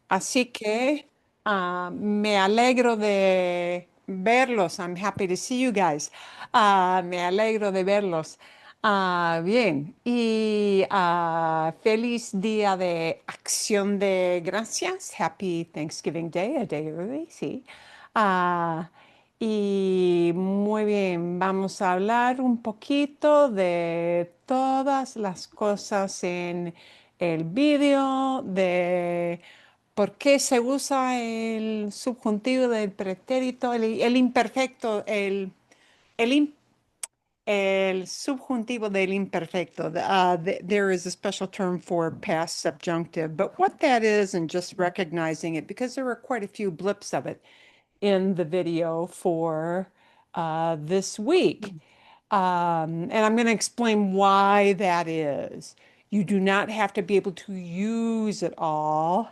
Así que me alegro de verlos. I'm happy to see you guys. Me alegro de verlos. Bien, y feliz día de Acción de Gracias. Happy Thanksgiving Day, a day early, sí. Ah, y muy bien, vamos a hablar un poquito de todas las cosas en el vídeo, de por qué se usa el subjuntivo del pretérito, el imperfecto, el, im- el subjuntivo del imperfecto. There is a special term for past subjunctive, but what that is and just recognizing it, because there were quite a few blips of it in the video for this week. And I'm going to explain why that is. You do not have to be able to use it all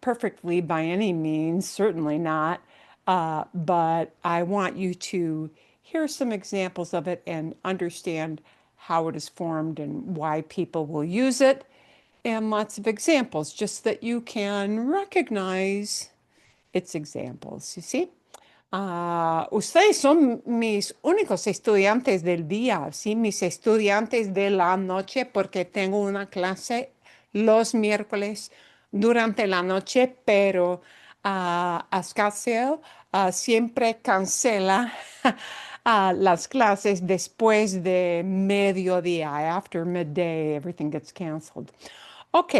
perfectly by any means, certainly not. But I want you to hear some examples of it and understand how it is formed and why people will use it, and lots of examples, just that you can recognize its examples, you see? Ustedes son mis únicos estudiantes del día, ¿sí? Mis estudiantes de la noche, porque tengo una clase los miércoles durante la noche, pero Ascasio siempre cancela las clases después de mediodía. After midday, everything gets canceled. Ok,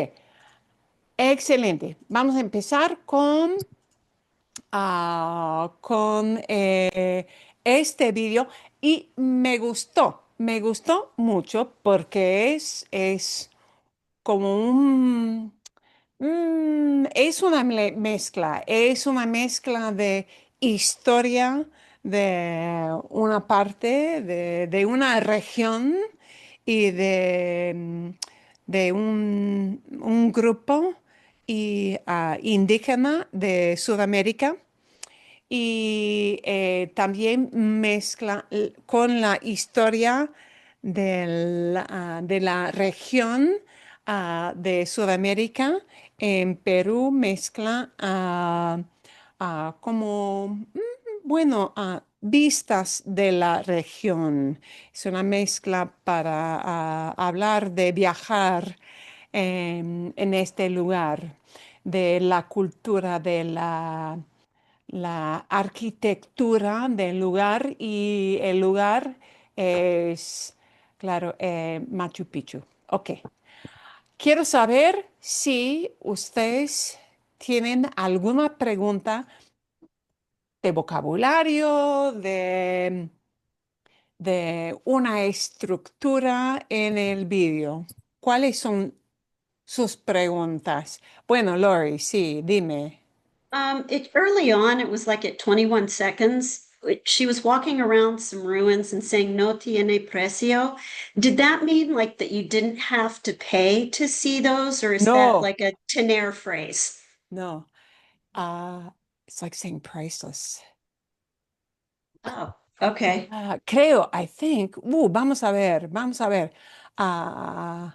excelente. Vamos a empezar con este vídeo y me gustó mucho porque es como es una mezcla, es una mezcla de historia de una parte, de una región y de un grupo indígena de Sudamérica y también mezcla con la historia de la región de Sudamérica. En Perú mezcla como, bueno, vistas de la región. Es una mezcla para hablar de viajar en este lugar, de la cultura de la arquitectura del lugar, y el lugar es, claro, Machu Picchu. Ok. Quiero saber si ustedes tienen alguna pregunta de vocabulario, de una estructura en el vídeo. ¿Cuáles son sus preguntas? Bueno, Lori, sí, dime. It early on, it was like at 21 seconds. She was walking around some ruins and saying no tiene precio. Did that mean like that you didn't have to pay to see those, or is that No, like a tener phrase? no. Uh, it's like saying priceless. Oh, okay. Creo, I think. Vamos a ver, vamos a ver. Uh,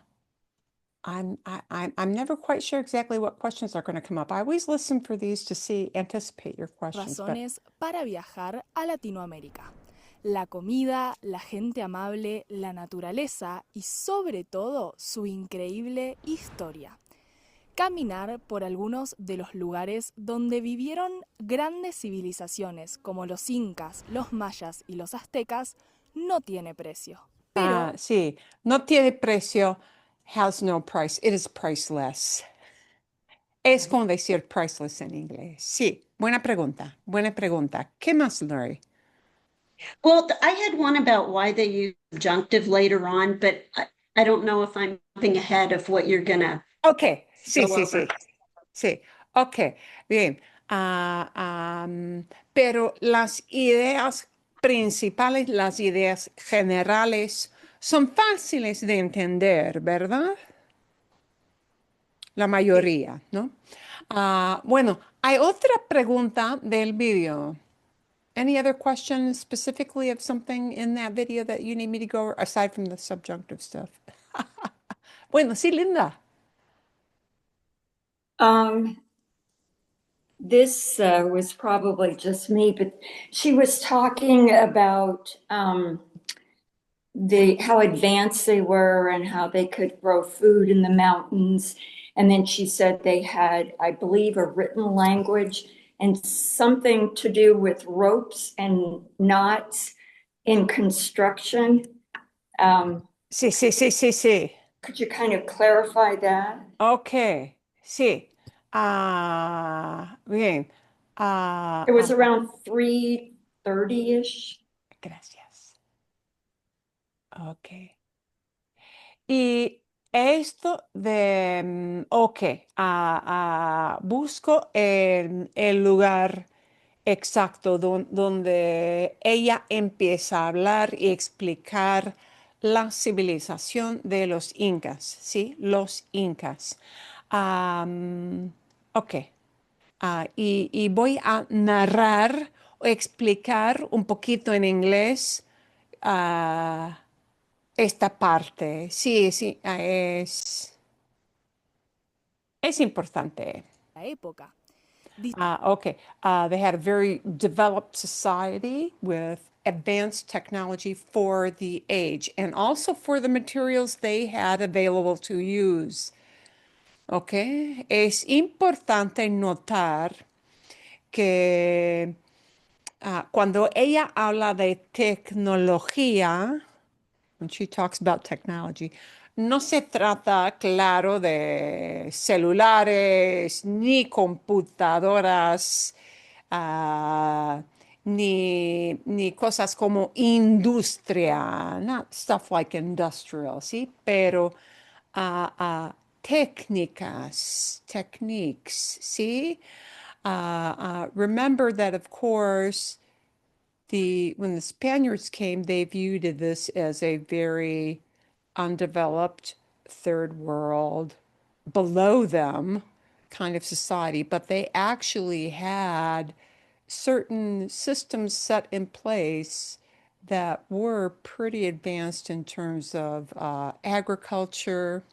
I'm never quite sure exactly what questions are going to come up. I always listen for these to see, anticipate your questions, but Razones para viajar a Latinoamérica. La comida, la gente amable, la naturaleza y sobre todo su increíble historia. Caminar por algunos de los lugares donde vivieron grandes civilizaciones como los incas, los mayas y los aztecas no tiene precio. Pero sí, no tiene precio, has no price, it is priceless. Es Right. como decir priceless en inglés. Sí, buena pregunta, buena pregunta. ¿Qué más, Lori? Well, I had one about why they use subjunctive later on, but I don't know if I'm jumping ahead of what you're gonna Ok, sí, go sí, sí, over. sí. Ok, bien. Pero las ideas principales, las ideas generales, son fáciles de entender, ¿verdad? La Sí. mayoría, ¿no? Bueno, hay otra pregunta del video. Any other questions specifically of something in that video that you need me to go over, aside from the subjunctive stuff? Bueno, sí, Linda. Um, this was probably just me, but she was talking about how advanced they were and how they could grow food in the mountains. And then she said they had, I believe, a written language and something to do with ropes and knots in construction. Sí, sí, sí, sí, sí. Could you kind of clarify that? Ok, sí. Bien. It was around 3:30-ish. Gracias. Ok. Y esto de, ok, busco el lugar exacto donde ella empieza a hablar y explicar la civilización de los incas, ¿sí? Los incas. Ok. Y voy a narrar o explicar un poquito en inglés ah, esta parte. Sí, sí, es importante. La época. Okay. They had a very developed society with advanced technology for the age and also for the materials they had available to use. Okay. Es importante notar que cuando ella habla de tecnología, when she talks about technology, no se trata, claro, de celulares, ni computadoras, ah, ni cosas como industria, not stuff like industrial, ¿sí? Pero técnicas, techniques, ¿sí? Remember that, of course, when the Spaniards came, they viewed this as a very undeveloped third world, below them kind of society, but they actually had certain systems set in place that were pretty advanced in terms of agriculture,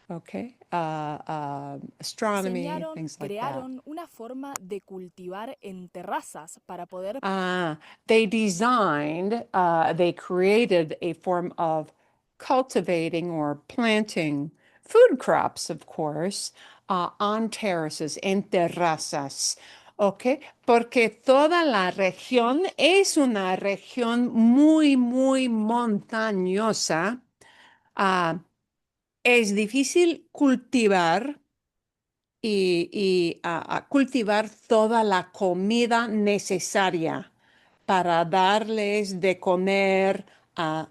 okay, astronomy, Diseñaron, things like that. crearon una forma de cultivar en terrazas para poder They created a form of cultivating or planting food crops, of course, on terraces, en terrazas. ¿Ok? Porque toda la región es una región muy, muy montañosa. Ah, es difícil cultivar y cultivar toda la comida necesaria para darles de comer a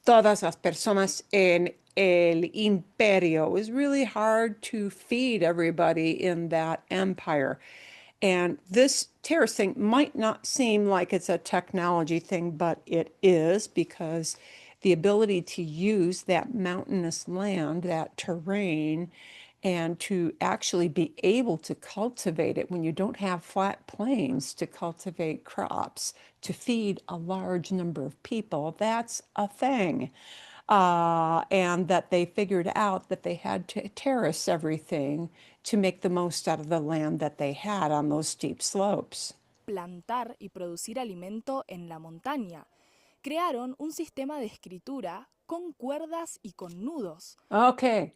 todas las personas en el imperio. It was really hard to feed everybody in that empire. And this terrace thing might not seem like it's a technology thing, but it is, because the ability to use that mountainous land, that terrain, and to actually be able to cultivate it when you don't have flat plains to cultivate crops, to feed a large number of people, that's a thing. And that they figured out that they had to terrace everything to make the most out of the land that they had on those steep slopes. plantar y producir alimento en la montaña. Crearon un sistema de escritura con cuerdas y con nudos. Okay.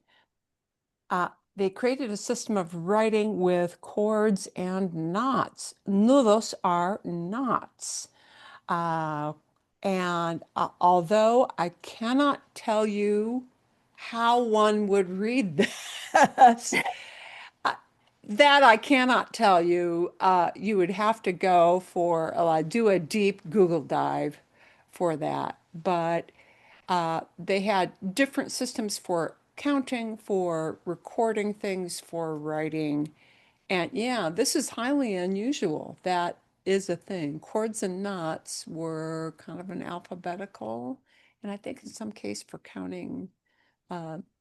They created a system of writing with chords and knots. Nudos are knots. And although I cannot tell you how one would read this, that I cannot tell you. You would have to go do a deep Google dive for that. But they had different systems for counting, for recording things, for writing. And yeah, this is highly unusual. That is a thing. Chords and knots were kind of an alphabetical, and I think in some case for counting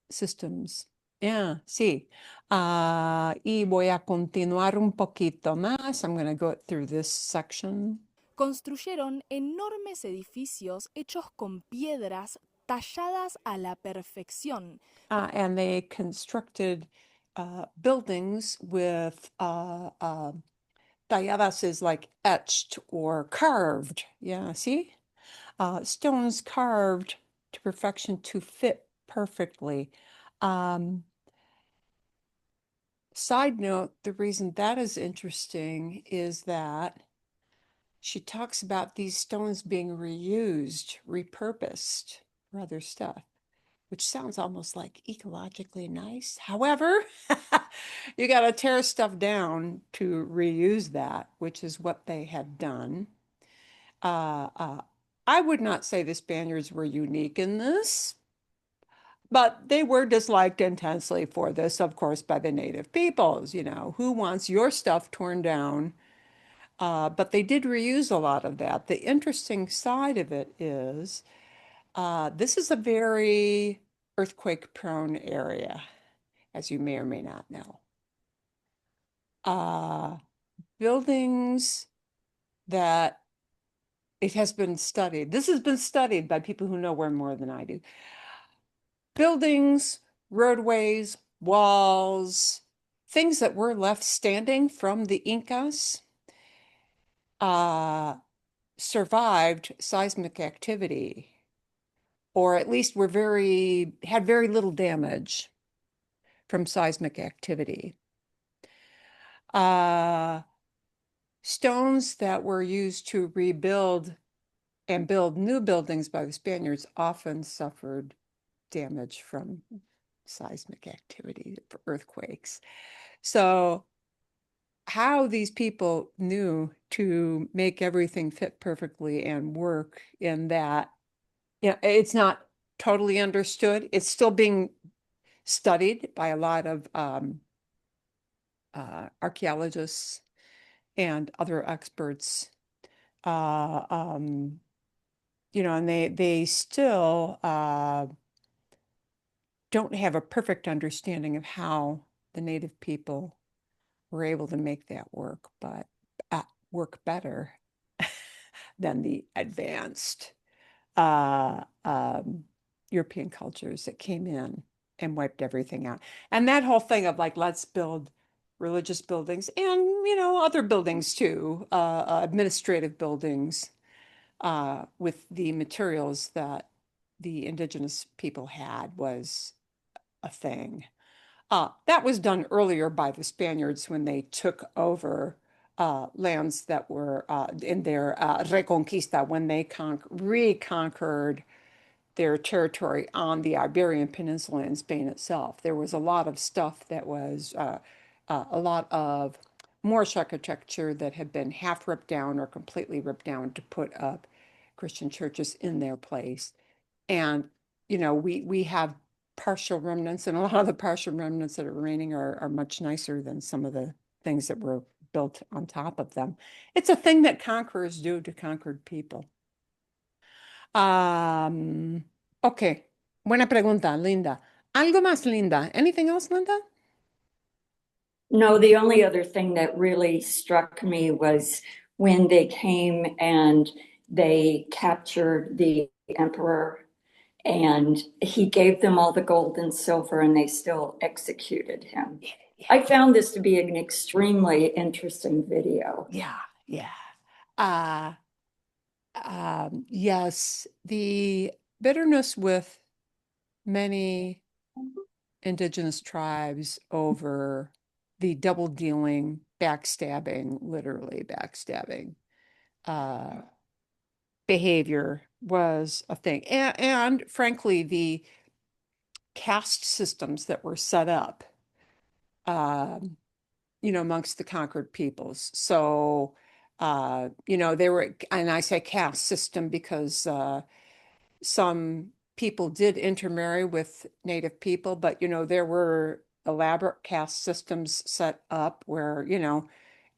systems. Yeah, sí. Y voy a continuar un poquito más. I'm going to go through this section. Construyeron enormes edificios hechos con piedras talladas a la perfección. And they constructed buildings with talladas is like etched or carved. Yeah, see? Stones carved to perfection to fit perfectly. Um, Side note, the reason that is interesting is that she talks about these stones being reused, repurposed for other stuff, which sounds almost like ecologically nice. However, you got to tear stuff down to reuse that, which is what they had done. Uh, uh, I would not say the Spaniards were unique in this, but they were disliked intensely for this, of course, by the native peoples. You know, who wants your stuff torn down? But they did reuse a lot of that. The interesting side of it is this is a very earthquake-prone area, as you may or may not know. Uh, Buildings that it has been studied. This has been studied by people who know where more than I do. Buildings, roadways, walls, things that were left standing from the Incas survived seismic activity, or at least had very little damage from seismic activity. Stones that were used to rebuild and build new buildings by the Spaniards often suffered damage from seismic activity, earthquakes. So how these people knew to make everything fit perfectly and work in that, it's not totally understood. It's still being studied by a lot of archaeologists and other experts. Uh, um, and they still don't have a perfect understanding of how the native people were able to make that work, but work better than the advanced uh, um, European cultures that came in and wiped everything out. And that whole thing of like, let's build religious buildings and, other buildings too, administrative buildings with the materials that the indigenous people had was a thing. That was done earlier by the Spaniards when they took over lands that were in their Reconquista, when they reconquered their territory on the Iberian Peninsula in Spain itself. There was a lot of stuff that was a lot of Moorish architecture that had been half ripped down or completely ripped down to put up Christian churches in their place. And, we have partial remnants, and a lot of the partial remnants that are remaining are much nicer than some of the things that were built on top of them. It's a thing that conquerors do to conquered people. Ok, buena pregunta, Linda. ¿Algo más, Linda? Anything else, Linda? No, the only other thing that really struck me was when they came and they captured the emperor and he gave them all the gold and silver and they still executed him. I found this to be an extremely interesting video. Yeah, yeah. Yes, the bitterness with many indigenous tribes over the double dealing, backstabbing, literally backstabbing behavior was a thing. And frankly, the caste systems that were set up, amongst the conquered peoples. So, they were, and I say caste system because some people did intermarry with native people, but there were elaborate caste systems set up where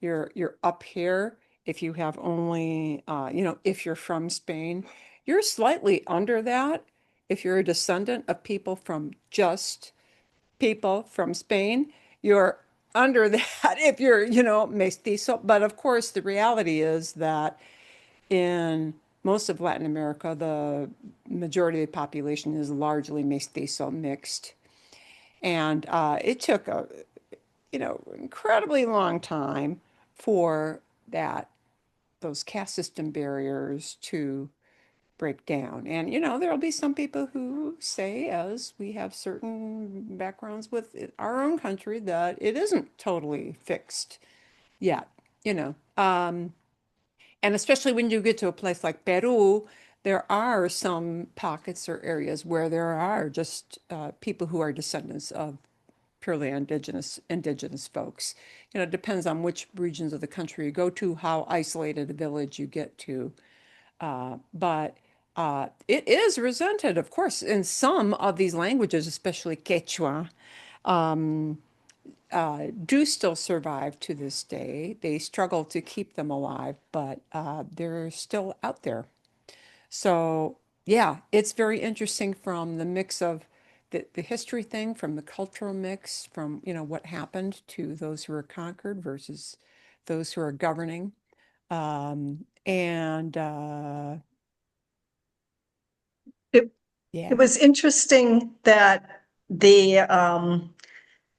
you're up here if you have only if you're from Spain, you're slightly under that if you're a descendant of people from just people from Spain. You're under that if you're mestizo. But of course, the reality is that in most of Latin America, the majority of the population is largely mestizo, mixed. And it took a, incredibly long time for those caste system barriers to break down. And, there'll be some people who say, as we have certain backgrounds with our own country, that it isn't totally fixed yet, you know. And especially when you get to a place like Peru, there are some pockets or areas where there are just people who are descendants of purely indigenous folks. It depends on which regions of the country you go to, how isolated a village you get to. But it is resented, of course, in some of these languages, especially Quechua, do still survive to this day. They struggle to keep them alive, but they're still out there. So, yeah, it's very interesting from the mix of the history thing, from the cultural mix, from, what happened to those who were conquered versus those who are governing. And It, it yeah. was interesting that the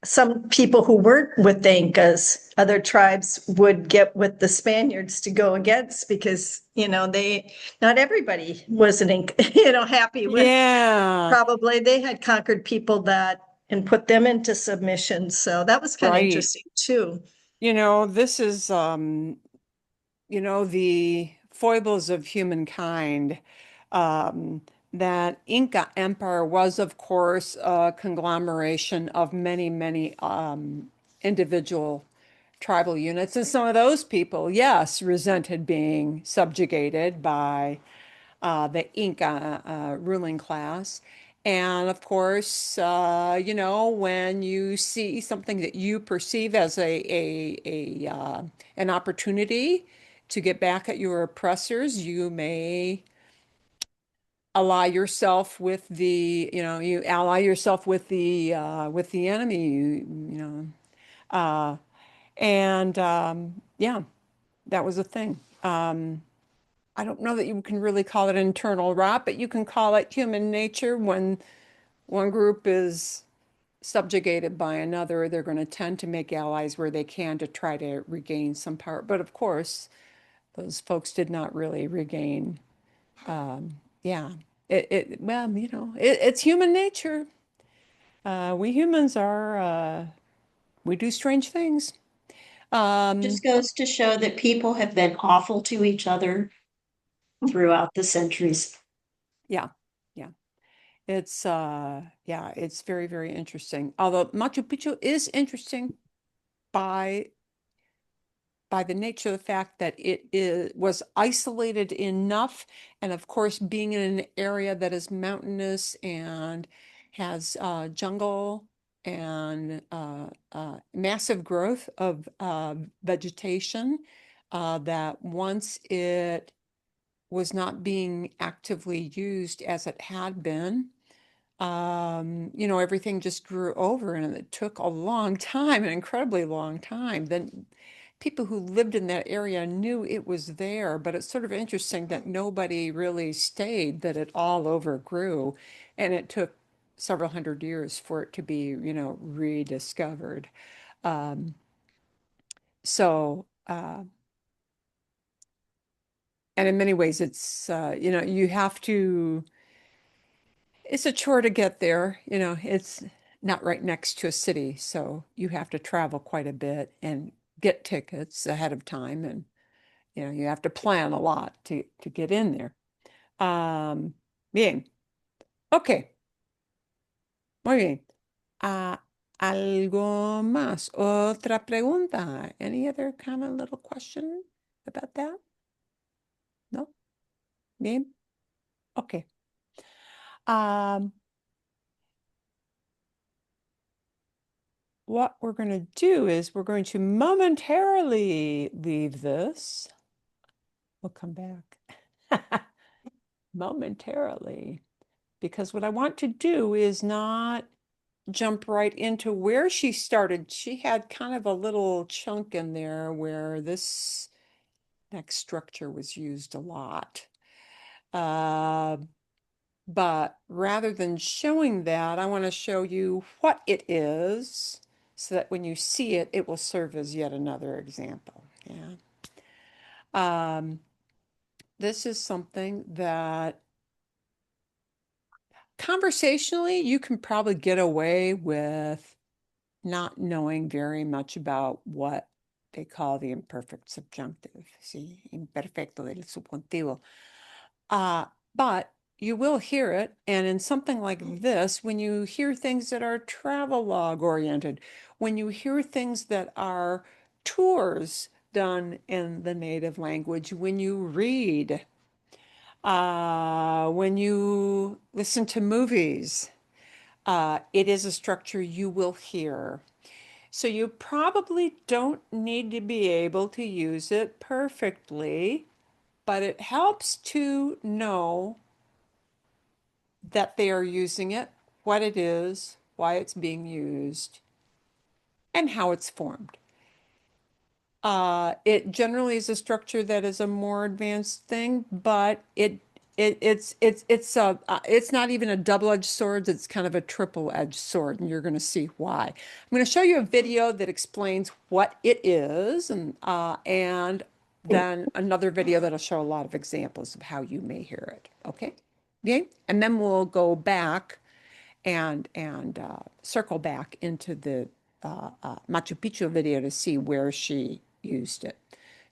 some people who weren't with the Incas, other tribes would get with the Spaniards to go against because, they not everybody was an Inca, happy with Yeah, probably they had conquered people that and put them into submission. So that was kind of right. interesting too. This is the foibles of humankind. Um, that Inca Empire was, of course, a conglomeration of many, many individual tribal units. And some of those people, yes, resented being subjugated by the Inca ruling class. And of course, when you see something that you perceive as an opportunity to get back at your oppressors, you may ally yourself with you ally yourself with the enemy, and yeah, that was a thing. I don't know that you can really call it internal rot, but you can call it human nature. When one group is subjugated by another, they're going to tend to make allies where they can to try to regain some power. But of course, those folks did not really regain. Yeah, well, it's human nature. We humans we do strange things. Just Um, goes to show that people have been awful to each other throughout the centuries. yeah, yeah. Yeah, it's very, very interesting. Although Machu Picchu is interesting by the nature of the fact that was isolated enough, and of course, being in an area that is mountainous and has jungle and massive growth of vegetation, that once it was not being actively used as it had been, everything just grew over and it took a long time, an incredibly long time. Then people who lived in that area knew it was there, but it's sort of interesting that nobody really stayed, that it all overgrew, and it took several hundred years for it to be, rediscovered. Um, so, and in many ways, you have to. It's a chore to get there. It's not right next to a city, so you have to travel quite a bit and get tickets ahead of time, and you have to plan a lot to get in there. Bien, ok, muy bien. Ah, algo más, otra pregunta. Any other kind of little question about that? No? Bien, ok. Um, what we're going to do is we're going to momentarily leave this. We'll come back momentarily, because what I want to do is not jump right into where she started. She had kind of a little chunk in there where this next structure was used a lot. Uh, But rather than showing that, I want to show you what it is so that when you see it, it will serve as yet another example. Yeah. This is something that conversationally you can probably get away with not knowing very much about what they call the imperfect subjunctive. See, imperfecto del subjuntivo. But you will hear it, and in something like this, when you hear things that are travelogue oriented, when you hear things that are tours done in the native language, when you read, when you listen to movies, it is a structure you will hear. So you probably don't need to be able to use it perfectly, but it helps to know that they are using it, what it is, why it's being used, and how it's formed. It generally is a structure that is a more advanced thing, but it's not even a double-edged sword. It's kind of a triple-edged sword, and you're going to see why. I'm going to show you a video that explains what it is, and then another video that'll show a lot of examples of how you may hear it. Okay? Okay? And then we'll go back and circle back into the Machu Picchu video to see where she used it,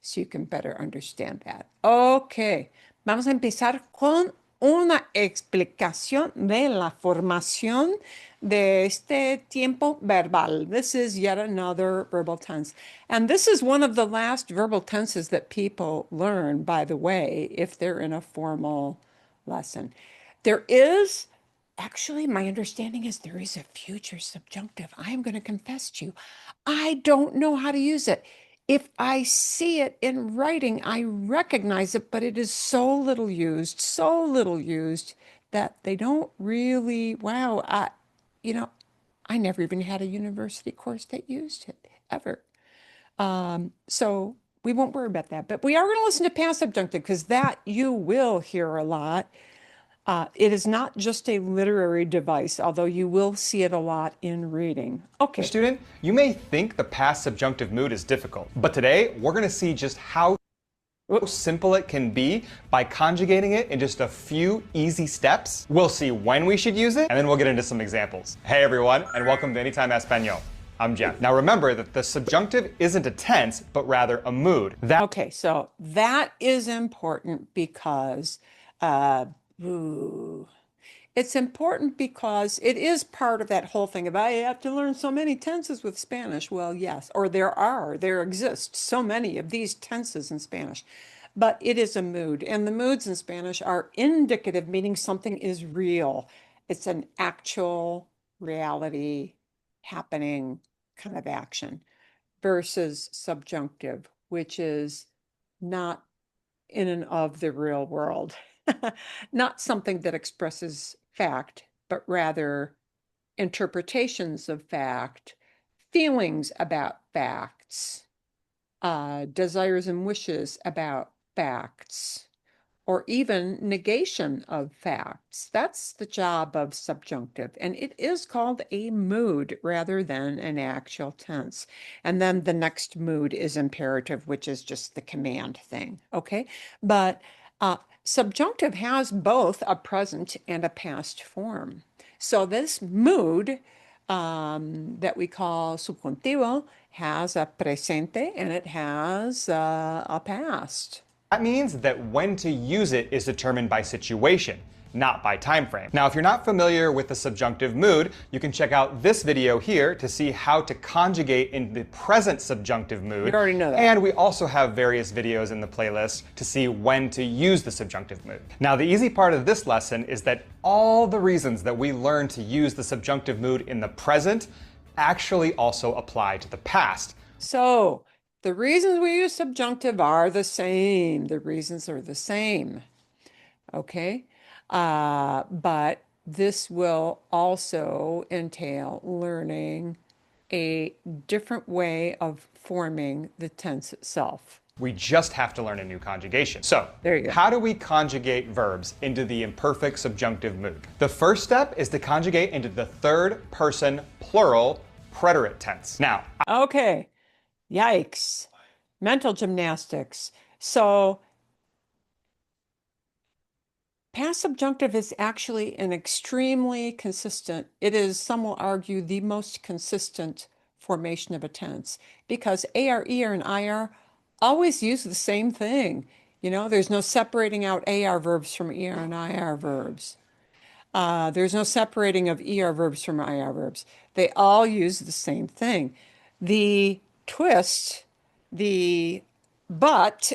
so you can better understand that. Ok, vamos a empezar con una explicación de la formación de este tiempo verbal. This is yet another verbal tense. And this is one of the last verbal tenses that people learn, by the way, if they're in a formal lesson. There is Actually, my understanding is there is a future subjunctive. I am going to confess to you, I don't know how to use it. If I see it in writing, I recognize it, but it is so little used that they don't really, wow, I never even had a university course that used it ever. So we won't worry about that. But we are going to listen to past subjunctive because that you will hear a lot. It is not just a literary device, although you will see it a lot in reading. Okay. Student, you may think the past subjunctive mood is difficult, but today we're going to see just how simple it can be by conjugating it in just a few easy steps. We'll see when we should use it, and then we'll get into some examples. Hey everyone, and welcome to Anytime Espanol. I'm Jeff. Now remember that the subjunctive isn't a tense, but rather a mood. Okay, so that is important because it's important because it is part of that whole thing of I have to learn so many tenses with Spanish. Well, yes, or there exist so many of these tenses in Spanish, but it is a mood, and the moods in Spanish are indicative, meaning something is real. It's an actual reality happening kind of action versus subjunctive, which is not in and of the real world. Not something that expresses fact, but rather interpretations of fact, feelings about facts, desires and wishes about facts, or even negation of facts. That's the job of subjunctive, and it is called a mood rather than an actual tense. And then the next mood is imperative, which is just the command thing, okay? But subjunctive has both a present and a past form. So this mood that we call subjuntivo has a presente and it has a past. That means that when to use it is determined by situation, not by time frame. Now, if you're not familiar with the subjunctive mood, you can check out this video here to see how to conjugate in the present subjunctive mood. You already know that. And we also have various videos in the playlist to see when to use the subjunctive mood. Now, the easy part of this lesson is that all the reasons that we learn to use the subjunctive mood in the present actually also apply to the past. So the reasons we use subjunctive are the same. The reasons are the same. Okay? But this will also entail learning a different way of forming the tense itself. We just have to learn a new conjugation. So, There you go. how do we conjugate verbs into the imperfect subjunctive mood? The first step is to conjugate into the third person plural preterite tense. Now, Okay. Yikes. Mental gymnastics. So past subjunctive is actually an extremely consistent, it is, some will argue, the most consistent formation of a tense because AR, ER, and IR always use the same thing. You know, there's no separating out AR verbs from ER and IR verbs. There's no separating of ER verbs from IR verbs. They all use the same thing. The twist, the but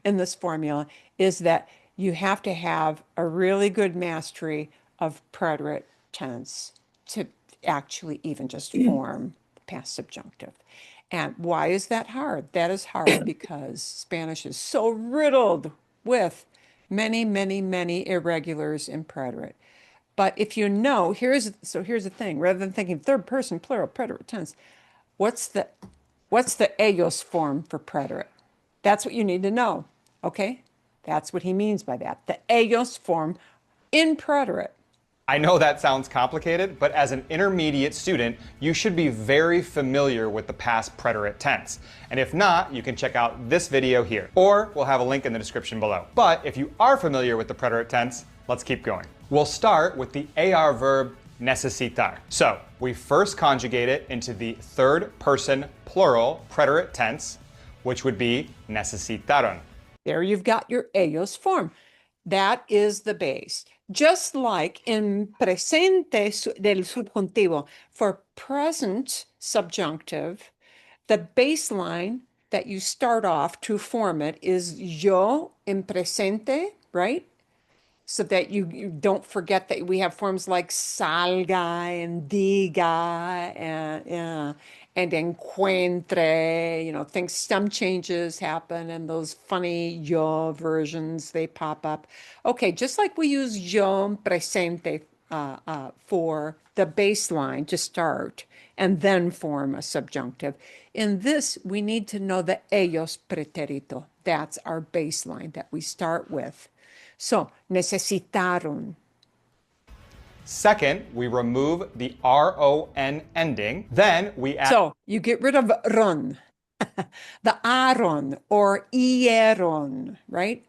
in this formula is that you have to have a really good mastery of preterite tense to actually even just form past subjunctive. And why is that hard? That is hard because Spanish is so riddled with many, many, many irregulars in preterite. But if you know, here's the thing, rather than thinking third person plural preterite tense, what's the ellos form for preterite? That's what you need to know. Okay? That's what he means by that. The ellos form in preterite. I know that sounds complicated, but as an intermediate student, you should be very familiar with the past preterite tense. And if not, you can check out this video here, or we'll have a link in the description below. But if you are familiar with the preterite tense, let's keep going. We'll start with the AR verb necesitar. So we first conjugate it into the third person plural preterite tense, which would be necesitaron. There you've got your ellos form. That is the base. Just like in presente del subjuntivo, for present subjunctive, the baseline that you start off to form it is yo in presente, right? So that you don't forget that we have forms like salga and diga and encuentre, you know, things, stem changes happen and those funny yo versions, they pop up. Okay, just like we use yo presente for the baseline to start and then form a subjunctive. In this, we need to know the ellos pretérito. That's our baseline that we start with. So, necesitaron. Second, we remove the RON ending. Then we add. So, you get rid of ron, the aron or ieron, right?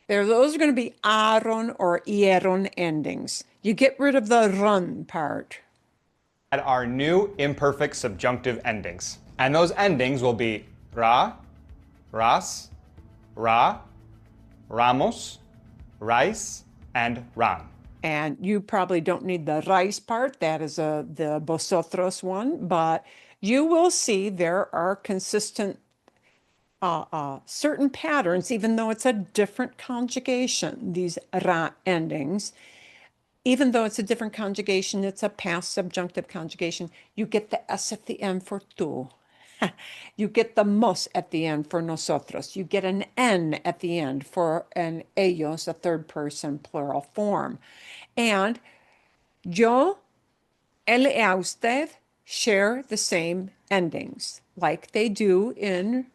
Those are going to be aron or ieron endings. You get rid of the run part. Add our new imperfect subjunctive endings. And those endings will be ra, ras, ra, ramos, rice, and ran. And you probably don't need the rice part. That is the vosotros one. But you will see there are consistent certain patterns, even though it's a different conjugation, these ra endings. Even though it's a different conjugation, it's a past subjunctive conjugation, you get the S at the end for tú. You get the mos at the end for nosotros. You get an N at the end for an ellos, a third person plural form. And yo, él y a usted share the same endings, like they do in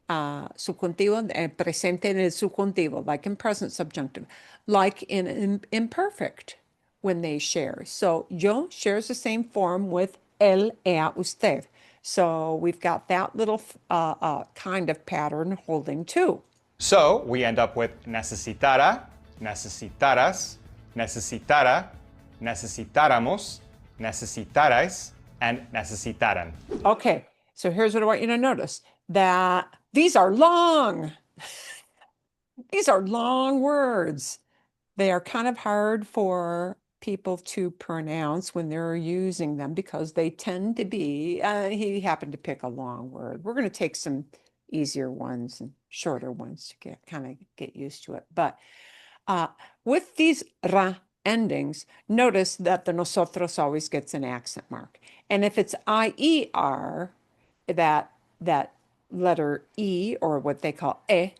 subjuntivo, presente en el subjuntivo, like in present subjunctive, like in imperfect when they share. So yo shares the same form with él y a usted. So we've got that little kind of pattern holding too. So we end up with necesitara, necesitaras, necesitara, necesitáramos, necesitarais, and necesitaran. Okay, so here's what I want you to notice, that these are long. These are long words. They are kind of hard for people to pronounce when they're using them because they tend to be, he happened to pick a long word. We're going to take some easier ones and shorter ones to get used to it. But with these ra endings, notice that the nosotros always gets an accent mark. And if it's IER, that letter E, or what they call E,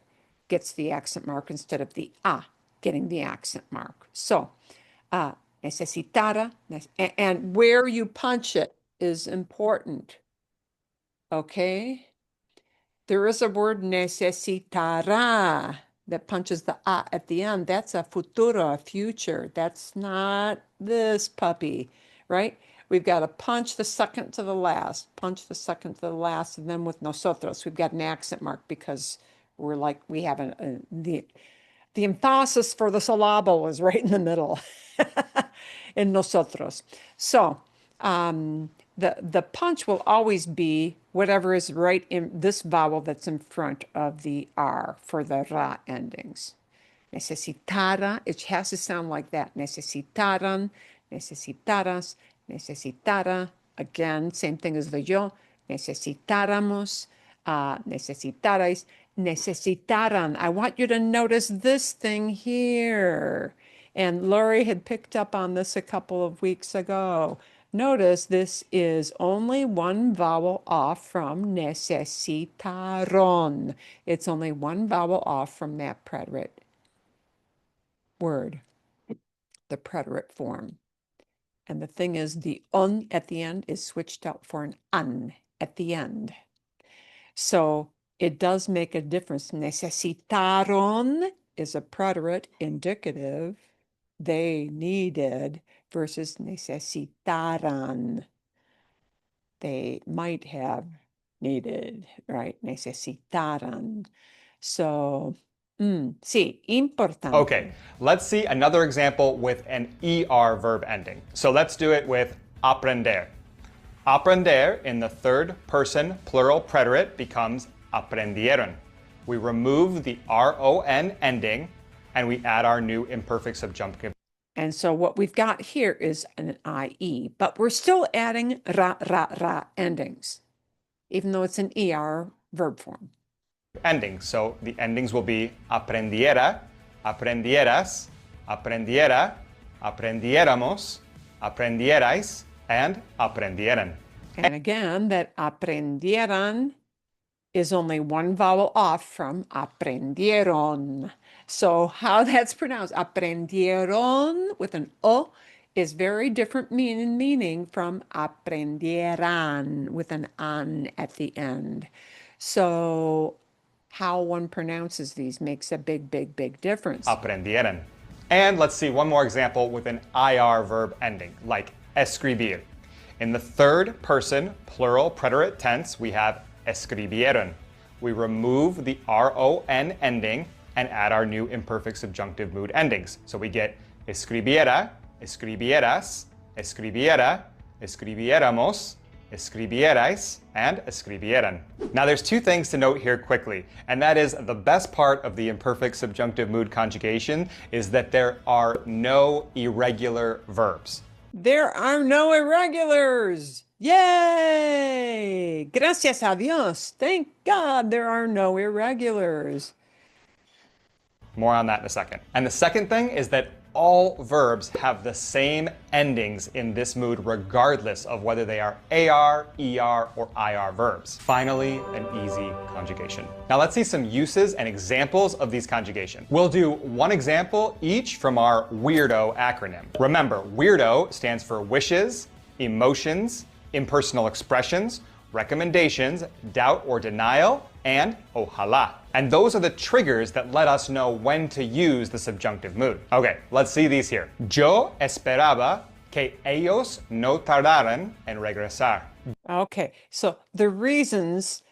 gets the accent mark instead of the A getting the accent mark. So, necesitara, and where you punch it is important. Okay? There is a word necesitará that punches the a at the end. That's a futuro, a future. That's not this puppy, right? We've got to punch the second to the last, punch the second to the last, and then with nosotros, we've got an accent mark because we're like, we have the emphasis for the syllable is right in the middle in nosotros. So the punch will always be whatever is right in this vowel that's in front of the R for the ra endings. Necesitara, it has to sound like that. Necesitaran, necesitaras, necesitara. Again, same thing as the yo. Necesitáramos, necesitarais, necesitaran. I want you to notice this thing here. And Lori had picked up on this a couple of weeks ago. Notice this is only one vowel off from necesitaron. It's only one vowel off from that preterite word, the preterite form. And the thing is, the on at the end is switched out for an an at the end. So it does make a difference. Necesitaron is a preterite indicative. They needed versus necesitaran. They might have needed, right? Necesitaran. So, sí, importante. Okay, let's see another example with an ER verb ending. So let's do it with aprender. Aprender in the third person plural preterite becomes aprendieron. We remove the RON ending and we add our new imperfect subjunctive. And so what we've got here is an IE, but we're still adding ra endings, even though it's an ER verb form. Endings. So the endings will be aprendiera, aprendieras, aprendiera, aprendiéramos, aprendierais, and aprendieran. And again, that aprendieran is only one vowel off from aprendieron. So how that's pronounced, aprendieron with an O is very different meaning from aprendieran with an an at the end. So how one pronounces these makes a big difference. Aprendieran. And let's see one more example with an IR verb ending, like escribir. In the third person plural preterite tense, we have escribieron. We remove the RON ending and add our new imperfect subjunctive mood endings. So we get escribiera, escribieras, escribiera, escribiéramos, escribierais, and escribieran. Now there's two things to note here quickly, and that is the best part of the imperfect subjunctive mood conjugation is that there are no irregular verbs. There are no irregulars. Yay! Gracias a Dios. Thank God there are no irregulars. More on that in a second. And the second thing is that all verbs have the same endings in this mood regardless of whether they are AR, ER, or IR verbs. Finally, an easy conjugation. Now let's see some uses and examples of these conjugations. We'll do one example each from our WEIRDO acronym. Remember, WEIRDO stands for wishes, emotions, impersonal expressions, recommendations, doubt or denial, and ojalá. And those are the triggers that let us know when to use the subjunctive mood. Okay, let's see these here. Yo esperaba que ellos no tardaran en regresar. Okay, so the reasons,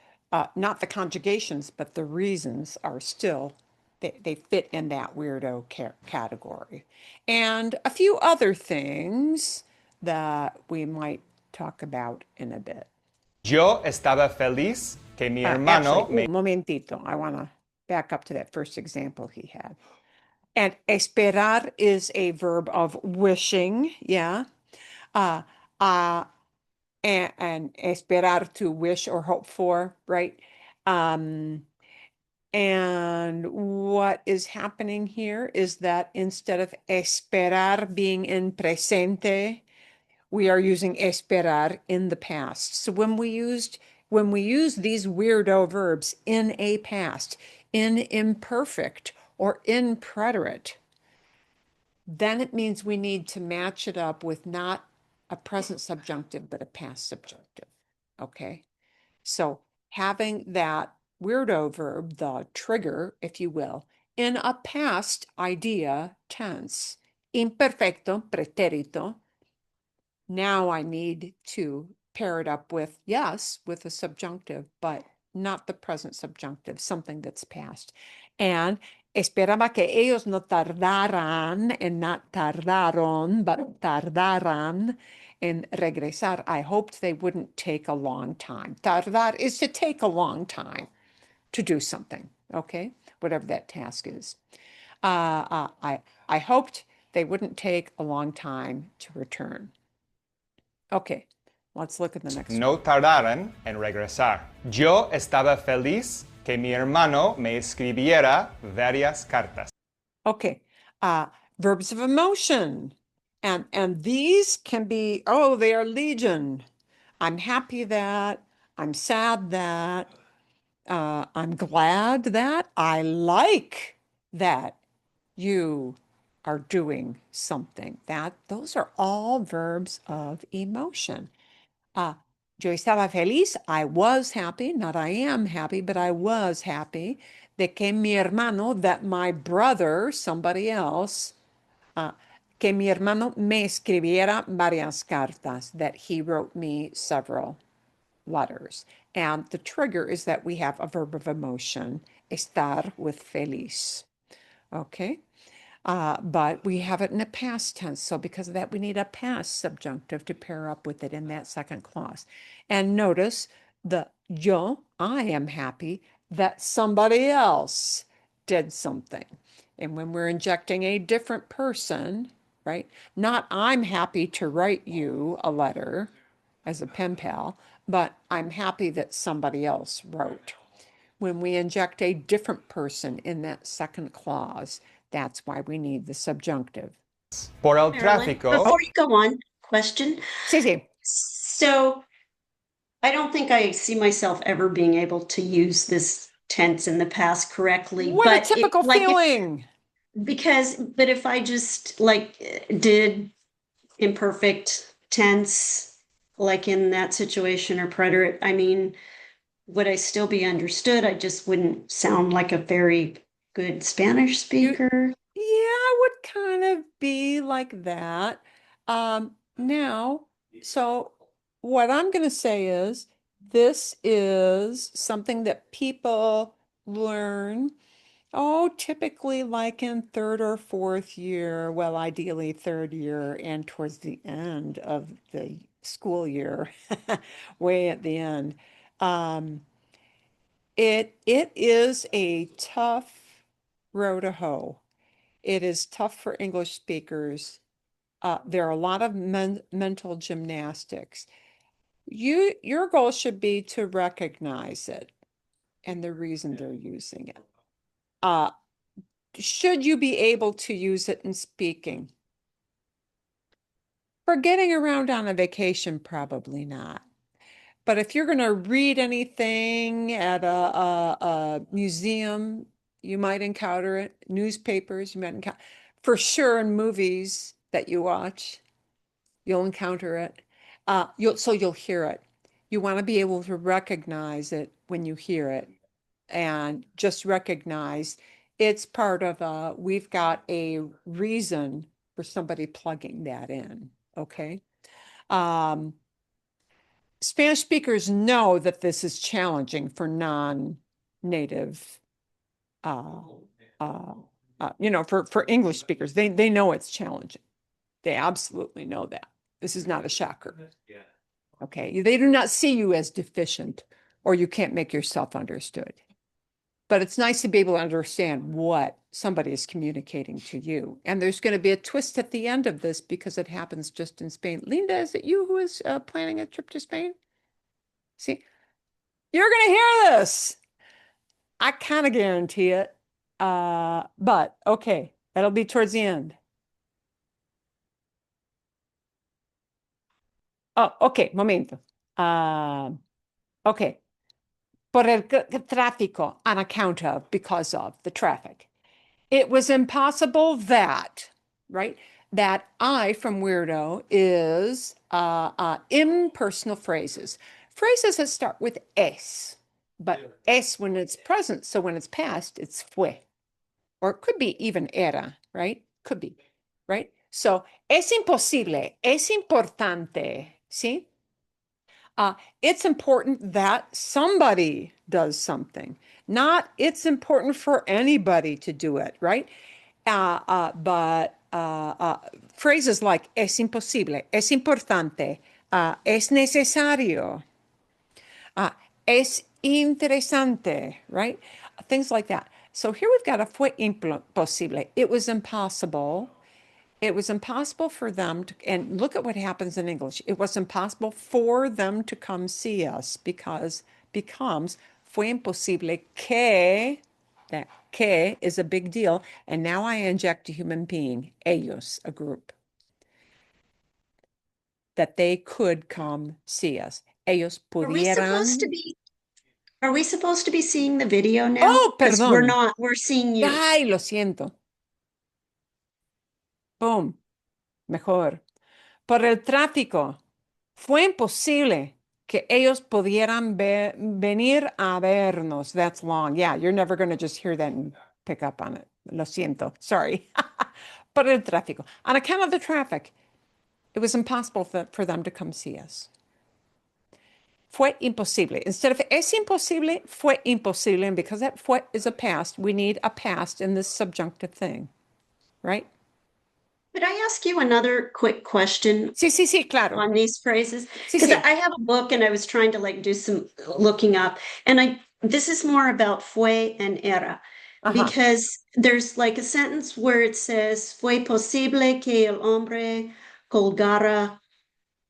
not the conjugations, but the reasons are still, they fit in that weirdo category. And a few other things that we might talk about in a bit. Yo estaba feliz que mi hermano Actually, un momentito. I want to back up to that first example he had. And esperar is a verb of wishing, yeah. And esperar to wish or hope for, right? And what is happening here is that instead of esperar being in presente, we are using esperar in the past. So when we use these weirdo verbs in a past, in imperfect or in preterite, then it means we need to match it up with not a present subjunctive, but a past subjunctive. Okay. So having that weirdo verb, the trigger, if you will, in a past idea tense. Imperfecto, pretérito. Now I need to pair it up with, yes, with a subjunctive, but not the present subjunctive, something that's past. And esperaba que ellos no tardaran, and not tardaron, but tardaran in regresar. I hoped they wouldn't take a long time. Tardar is to take a long time to do something, okay? Whatever that task is. I hoped they wouldn't take a long time to return. Okay, let's look at the next one. No tardaran en regresar. Yo estaba feliz que mi hermano me escribiera varias cartas. Okay, verbs of emotion. And these can be, oh, they are legion. I'm happy that, I'm sad that, I'm glad that, I like that you are doing something. Those are all verbs of emotion. Yo estaba feliz, I was happy, not I am happy, but I was happy, de que mi hermano, that my brother, somebody else, que mi hermano me escribiera varias cartas, that he wrote me several letters. And the trigger is that we have a verb of emotion, estar with feliz. Okay? But we have it in a past tense. So because of that, we need a past subjunctive to pair up with it in that second clause. And notice the yo, I am happy that somebody else did something. And when we're injecting a different person, right? Not I'm happy to write you a letter as a pen pal, but I'm happy that somebody else wrote. When we inject a different person in that second clause, that's why we need the subjunctive. Por el Marilyn, tráfico. before you go on, question. Sí, sí. So I don't think I see myself ever being able to use this tense in the past correctly, What a but typical like feeling. but if I just like did imperfect tense, like in that situation or preterite, I mean, would I still be understood? I just wouldn't sound like a very good Spanish speaker. Yeah, I would kind of be like that. Now, so what I'm going to say is this is something that people learn, oh, typically like in third or fourth year, well, ideally third year and towards the end of the school year, way at the end. It is a tough row to hoe. It is tough for English speakers. There are a lot of mental gymnastics. Your goal should be to recognize it and the reason they're using it. Should you be able to use it in speaking? For getting around on a vacation, probably not. But if you're going to read anything at a museum, you might encounter it. Newspapers, you might encounter. For sure, in movies that you watch, you'll encounter it. You'll hear it. You want to be able to recognize it when you hear it, and just recognize it's part of we've got a reason for somebody plugging that in. Okay. Spanish speakers know that this is challenging for non-native, for English speakers. They know it's challenging. They absolutely know that. This is not a shocker. Okay, they do not see you as deficient or you can't make yourself understood. But it's nice to be able to understand what somebody is communicating to you. And there's going to be a twist at the end of this because it happens just in Spain. Linda, is it you who is planning a trip to Spain? See, you're going to hear this. I kind of guarantee it. But okay, that'll be towards the end. Oh, okay, momento. Okay. Por el tráfico, on account of, because of the traffic. It was impossible that, right? That I from weirdo is impersonal phrases. Phrases that start with es, but es when it's present. So when it's past, it's fue. Or it could be even era, right? Could be, right? So es imposible, es importante, ¿sí? It's important that somebody does something, not it's important for anybody to do it, right? But phrases like es imposible, es importante, es necesario, es interesante, right? Things like that. So here we've got a fue imposible. It was impossible. It was impossible for them to, and look at what happens in English. It was impossible for them to come see us because becomes fue imposible que, that que is a big deal. And now I inject a human being, ellos, a group, that they could come see us. Ellos Are we supposed to pudieran. be, are we supposed to be seeing the video now? Oh, Because we're perdón. not, we're seeing you. Ay, lo siento. Boom. Mejor. Por el tráfico, fue imposible que ellos pudieran venir a vernos. That's long. Yeah, you're never going to just hear that and pick up on it. Lo siento. Sorry. Por el tráfico. On account of the traffic, it was impossible for them to come see us. Fue imposible. Instead of es imposible, fue imposible. And because that fue is a past, we need a past in this subjunctive thing, right? Could I ask you another quick question Sí, sí, sí, claro. on these phrases? Sí, Because sí. I have a book and I was trying to like do some looking up, and this is more about fue and era, Ajá. because there's like a sentence where it says fue posible que el hombre colgara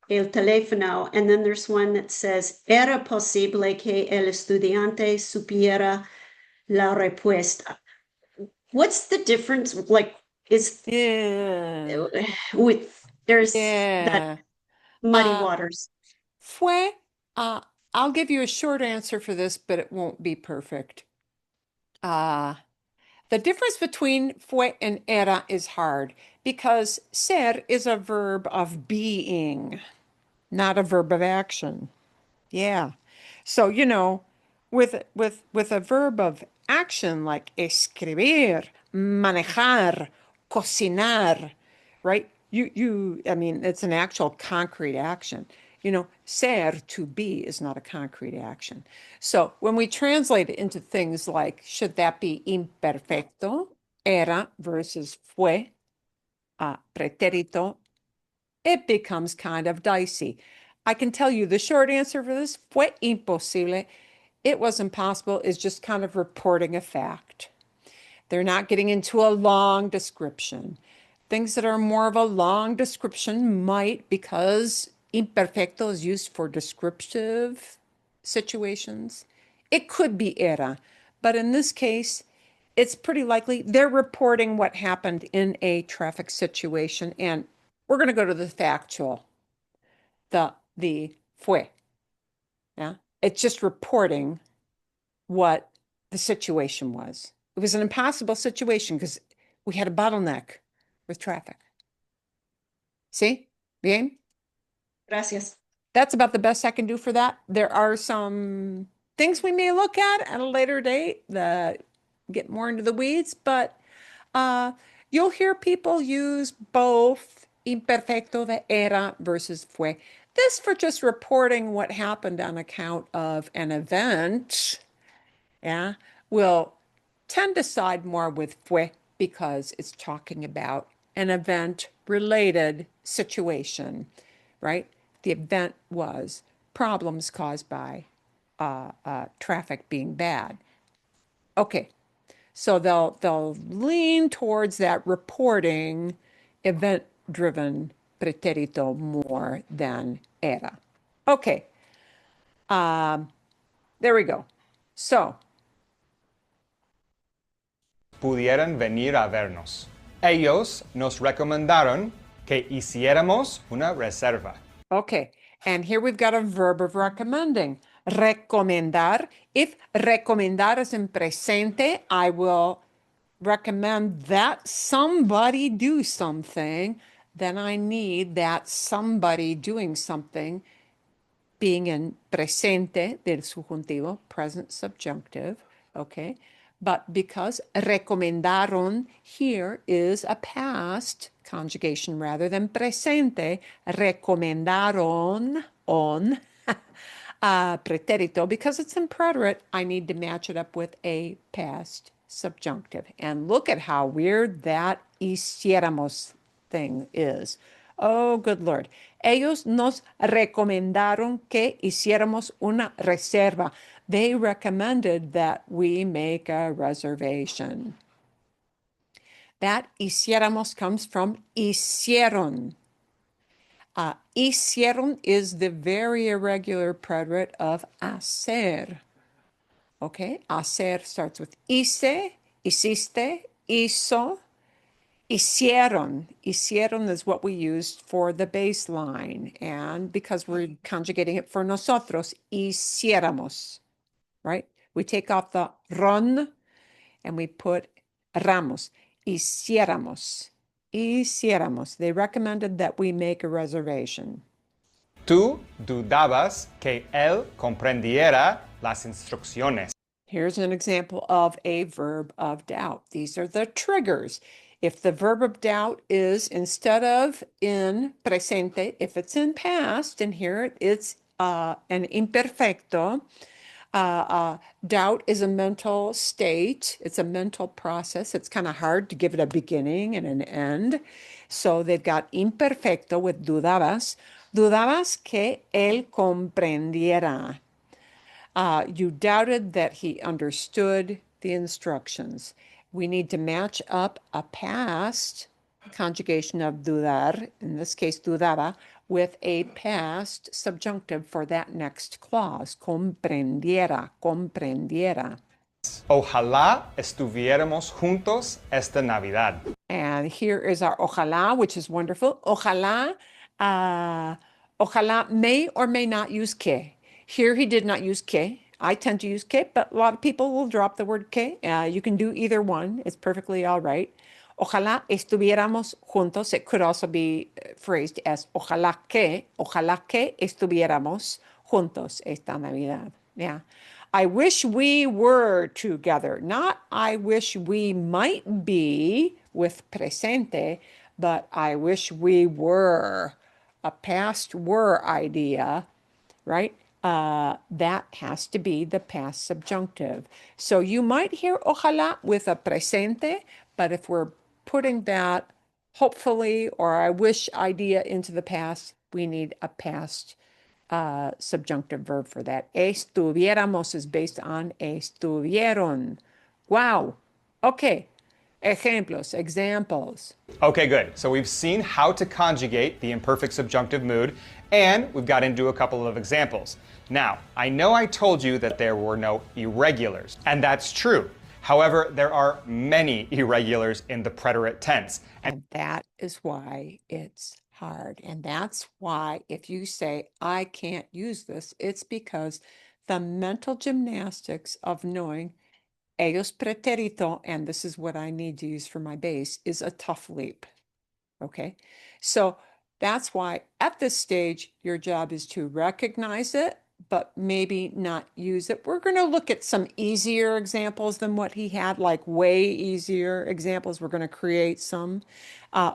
el teléfono, and then there's one that says era posible que el estudiante supiera la respuesta. What's the difference? Like, is Yeah. with there's that Yeah. muddy waters. Fue, uh, I'll give you a short answer for this, but it won't be perfect. Uh, the difference between fue and era is hard because ser is a verb of being, not a verb of action. Yeah. So, with a verb of action like escribir, manejar, cocinar, right? I mean, it's an actual concrete action. Ser, to be, is not a concrete action. So when we translate it into things like, should that be imperfecto, era versus fue, pretérito, it becomes kind of dicey. I can tell you the short answer for this, fue imposible. It was impossible is just kind of reporting a fact. They're not getting into a long description. Things that are more of a long description might, because imperfecto is used for descriptive situations, it could be era. But in this case, it's pretty likely they're reporting what happened in a traffic situation. And we're going to go to the factual, the fue. Yeah. It's just reporting what the situation was. It was an impossible situation because we had a bottleneck with traffic. See? Bien? Gracias. That's about the best I can do for that. There are some things we may look at a later date that get more into the weeds, but you'll hear people use both imperfecto de era versus fue. This for just reporting what happened on account of an event, yeah, will tend to side more with fue because it's talking about an event related situation, right? The event was problems caused by traffic being bad. Okay, so they'll lean towards that reporting event driven pretérito more than era. Okay, there we go. So Pudieran venir a vernos. Ellos nos recomendaron que hiciéramos una reserva. okay, and here we've got a verb of recommending. Recomendar. If recomendar is in presente, I will recommend that somebody do something. Then I need that somebody doing something being in presente del subjuntivo, present subjunctive, okay? But because recomendaron here is a past conjugation rather than presente, recomendaron on pretérito, because it's in preterite, I need to match it up with a past subjunctive. And look at how weird that hiciéramos thing is. Oh, good Lord. Ellos nos recomendaron que hiciéramos una reserva. They recommended that we make a reservation. That hiciéramos comes from hicieron. Hicieron is the very irregular preterite of hacer. Okay, hacer starts with hice, hiciste, hizo, hicieron. Hicieron is what we used for the baseline. And because we're conjugating it for nosotros, hiciéramos, right? We take off the ron and we put ramos. Hiciéramos. Hiciéramos. They recommended that we make a reservation. Tú dudabas que él comprendiera las instrucciones. Here's an example of a verb of doubt. These are the triggers. If the verb of doubt is instead of in presente, if it's in past, and here it's an imperfecto, doubt is a mental state. It's a mental process. It's kind of hard to give it a beginning and an end. So they've got imperfecto with dudabas. Dudabas que él comprendiera. You doubted that he understood the instructions. We need to match up a past conjugation of dudar, in this case dudaba, with a past subjunctive for that next clause, comprendiera, comprendiera. Ojalá estuviéramos juntos esta Navidad. And here is our ojalá, which is wonderful. Ojalá, ojalá may or may not use que. Here he did not use que. I tend to use que, but a lot of people will drop the word que. You can do either one. It's perfectly all right. Ojalá estuviéramos juntos. It could also be phrased as ojalá que estuviéramos juntos esta Navidad. Yeah. I wish we were together. Not I wish we might be with presente, but I wish we were. A past were idea, right? That has to be the past subjunctive. So you might hear ojalá with a presente, but if we're putting that hopefully or I wish idea into the past, we need a past subjunctive verb for that. Estuviéramos is based on estuvieron. Wow. Okay. Ejemplos, examples. Okay, good. So we've seen how to conjugate the imperfect subjunctive mood, and we've got into a couple of examples. Now, I know I told you that there were no irregulars, and that's true. However, there are many irregulars in the preterite tense. And that is why it's hard. And that's why if you say, I can't use this, it's because the mental gymnastics of knowing ellos pretérito, and this is what I need to use for my base, is a tough leap. Okay, so that's why at this stage, your job is to recognize it, but maybe not use it. We're going to look at some easier examples than what he had, like way easier examples. We're going to create some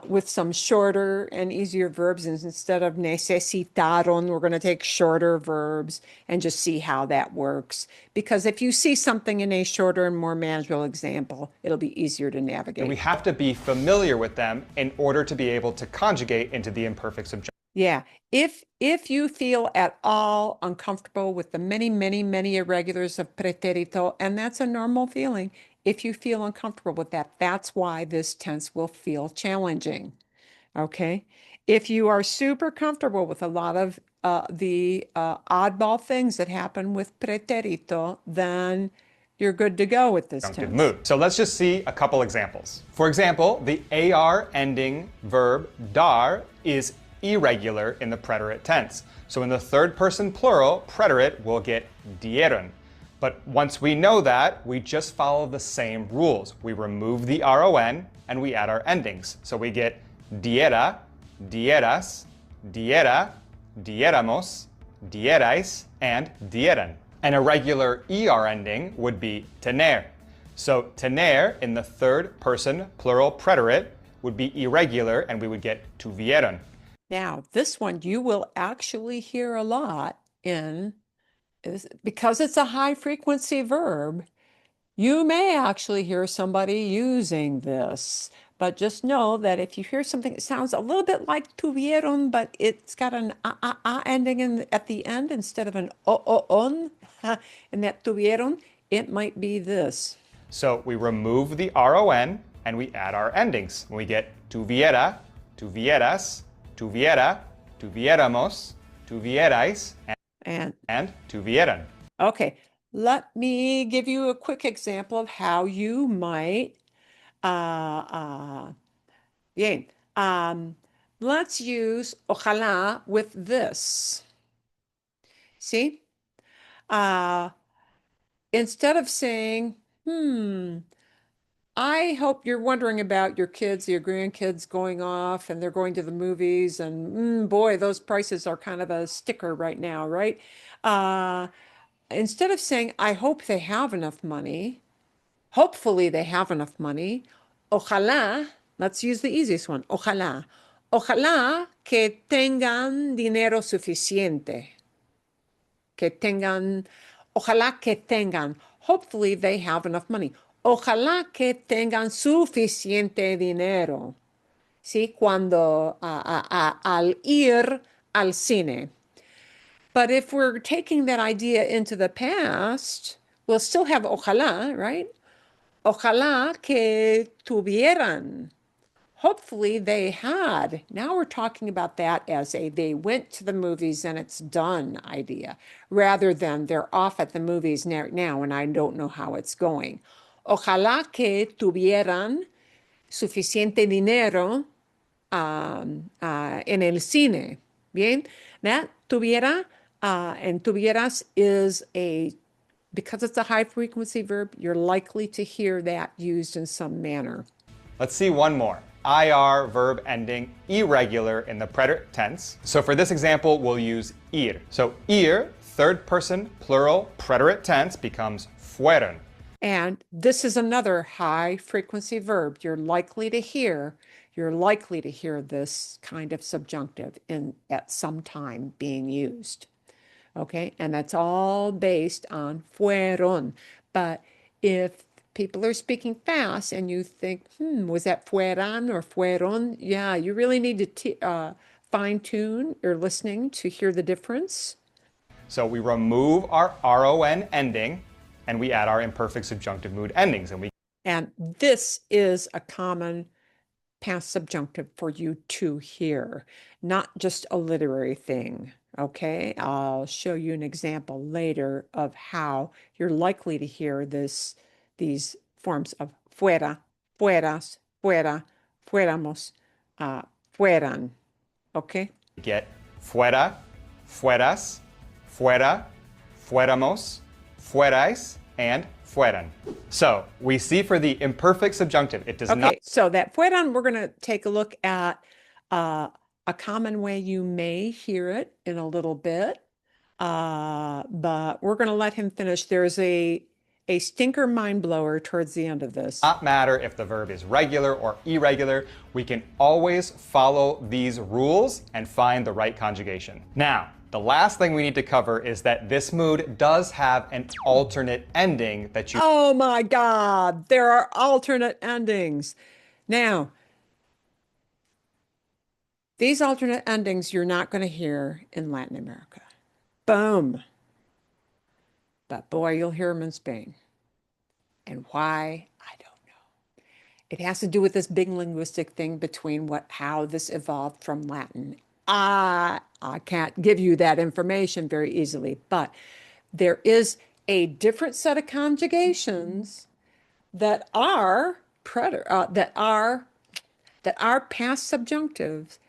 with some shorter and easier verbs. And instead of necesitaron, we're going to take shorter verbs and just see how that works. Because if you see something in a shorter and more manageable example, it'll be easier to navigate. And we have to be familiar with them in order to be able to conjugate into the imperfect subjunctive. Yeah, if you feel at all uncomfortable with the many, many, many irregulars of pretérito, and that's a normal feeling, if you feel uncomfortable with that, that's why this tense will feel challenging, okay? If you are super comfortable with a lot of the oddball things that happen with pretérito, then you're good to go with this tense. Mood. So let's just see a couple examples. For example, the AR ending verb dar is irregular in the preterite tense. So in the third person plural, preterite will get dieron. But once we know that, we just follow the same rules. We remove the RON and we add our endings. So we get diera, dieras, diera, diéramos, dierais, and dieran. An irregular ER ending would be tener. So tener in the third person plural preterite would be irregular, and we would get tuvieron. Now, this one you will actually hear a lot because it's a high frequency verb. You may actually hear somebody using this, but just know that if you hear something that sounds a little bit like tuvieron, but it's got an a ending at the end instead of an on, in that tuvieron, it might be this. So we remove the RON and we add our endings. We get tuviera, tuvieras, tuviera, tuviéramos, tuvierais, and tuvieran. Okay, let me give you a quick example of how you might, bien, let's use ojalá with this. See? Instead of saying, I hope you're wondering about your kids, your grandkids going off and they're going to the movies and boy, those prices are kind of a sticker right now, right? Instead of saying, I hope they have enough money, hopefully they have enough money, ojalá, let's use the easiest one, ojalá. Ojalá que tengan dinero suficiente. Que tengan, ojalá que tengan. Hopefully they have enough money. Ojalá que tengan suficiente dinero. ¿Sí? Cuando al ir al cine. But if we're taking that idea into the past, we'll still have ojalá, right? Ojalá que tuvieran. Hopefully they had. Now we're talking about that as a they went to the movies and it's done idea, rather than they're off at the movies now and I don't know how it's going. Ojalá que tuvieran suficiente dinero en el cine. Bien, that tuviera and tuvieras is because it's a high frequency verb, you're likely to hear that used in some manner. Let's see one more. IR verb ending irregular in the preterite tense. So for this example, we'll use ir. So ir, third person plural preterite tense becomes fueron. And this is another high frequency verb. You're likely to hear this kind of subjunctive at some time being used. Okay, and that's all based on fueron. But if people are speaking fast and you think, was that fueran or fueron? Yeah, you really need to fine tune your listening to hear the difference. So we remove our RON ending and we add our imperfect subjunctive mood endings. And this is a common past subjunctive for you to hear, not just a literary thing. Okay, I'll show you an example later of how you're likely to hear these forms of fuera, fueras, fuera, fuéramos, fueran. Okay? We get fuera, fueras, fuera, fuéramos, fuerais, and fueran. So we see for the imperfect subjunctive, it does not. Okay, so that fueran, we're going to take a look at a common way you may hear it in a little bit, but we're going to let him finish. There's a stinker mind blower towards the end of this. Not matter if the verb is regular or irregular, we can always follow these rules and find the right conjugation. Now, the last thing we need to cover is that this mood does have an alternate ending that you. Oh my God, there are alternate endings. Now, these alternate endings you're not going to hear in Latin America. Boom. But boy, you'll hear them in Spain. And why? I don't know. It has to do with this big linguistic thing between how this evolved from Latin. I can't give you that information very easily, but there is a different set of conjugations that are that are past subjunctives,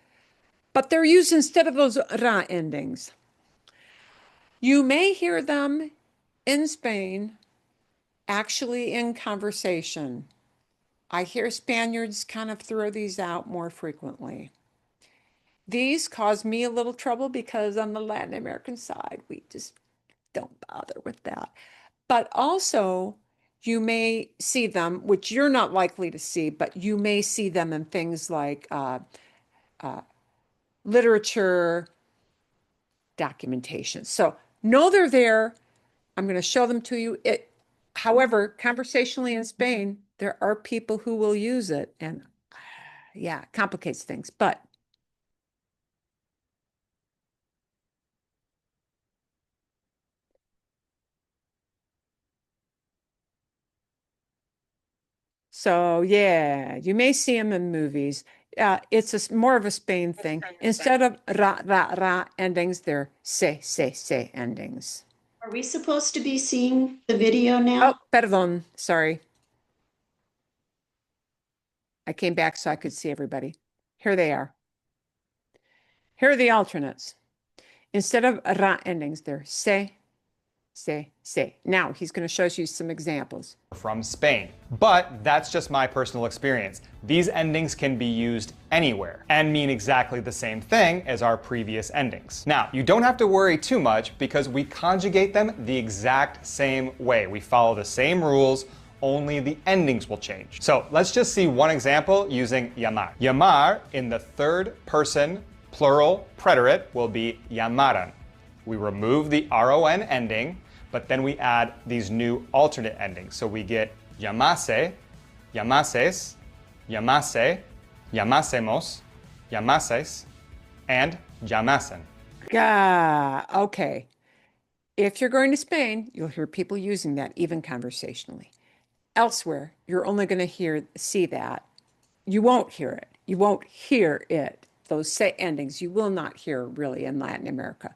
but they're used instead of those ra endings. You may hear them in Spain, actually in conversation. I hear Spaniards kind of throw these out more frequently. These cause me a little trouble because on the Latin American side, we just don't bother with that. But also, you may see them, which you're not likely to see, but you may see them in things like literature, documentation. So know they're there. I'm going to show them to you. However, conversationally in Spain, there are people who will use it, and yeah, it complicates things. But so yeah, you may see them in movies. It's more of a Spain thing. Instead of ra endings, they're se endings. Are we supposed to be seeing the video Oh, now? perdón, sorry. I came back so I could see everybody. Here they are. Here are the alternates. Instead of ra endings, they're se. Now he's going to show you some examples. From Spain. But that's just my personal experience. These endings can be used anywhere and mean exactly the same thing as our previous endings. Now, you don't have to worry too much because we conjugate them the exact same way. We follow the same rules, only the endings will change. So let's just see one example using llamar. Llamar in the third person plural preterite will be llamaran. We remove the ron ending, but then we add these new alternate endings. So we get llamase, llamases, llamase, llamásemos, llamases, and llamasen. Okay. If you're going to Spain, you'll hear people using that even conversationally. Elsewhere, you're only going to see that. You won't hear it. You won't hear it. Those say endings you will not hear really in Latin America.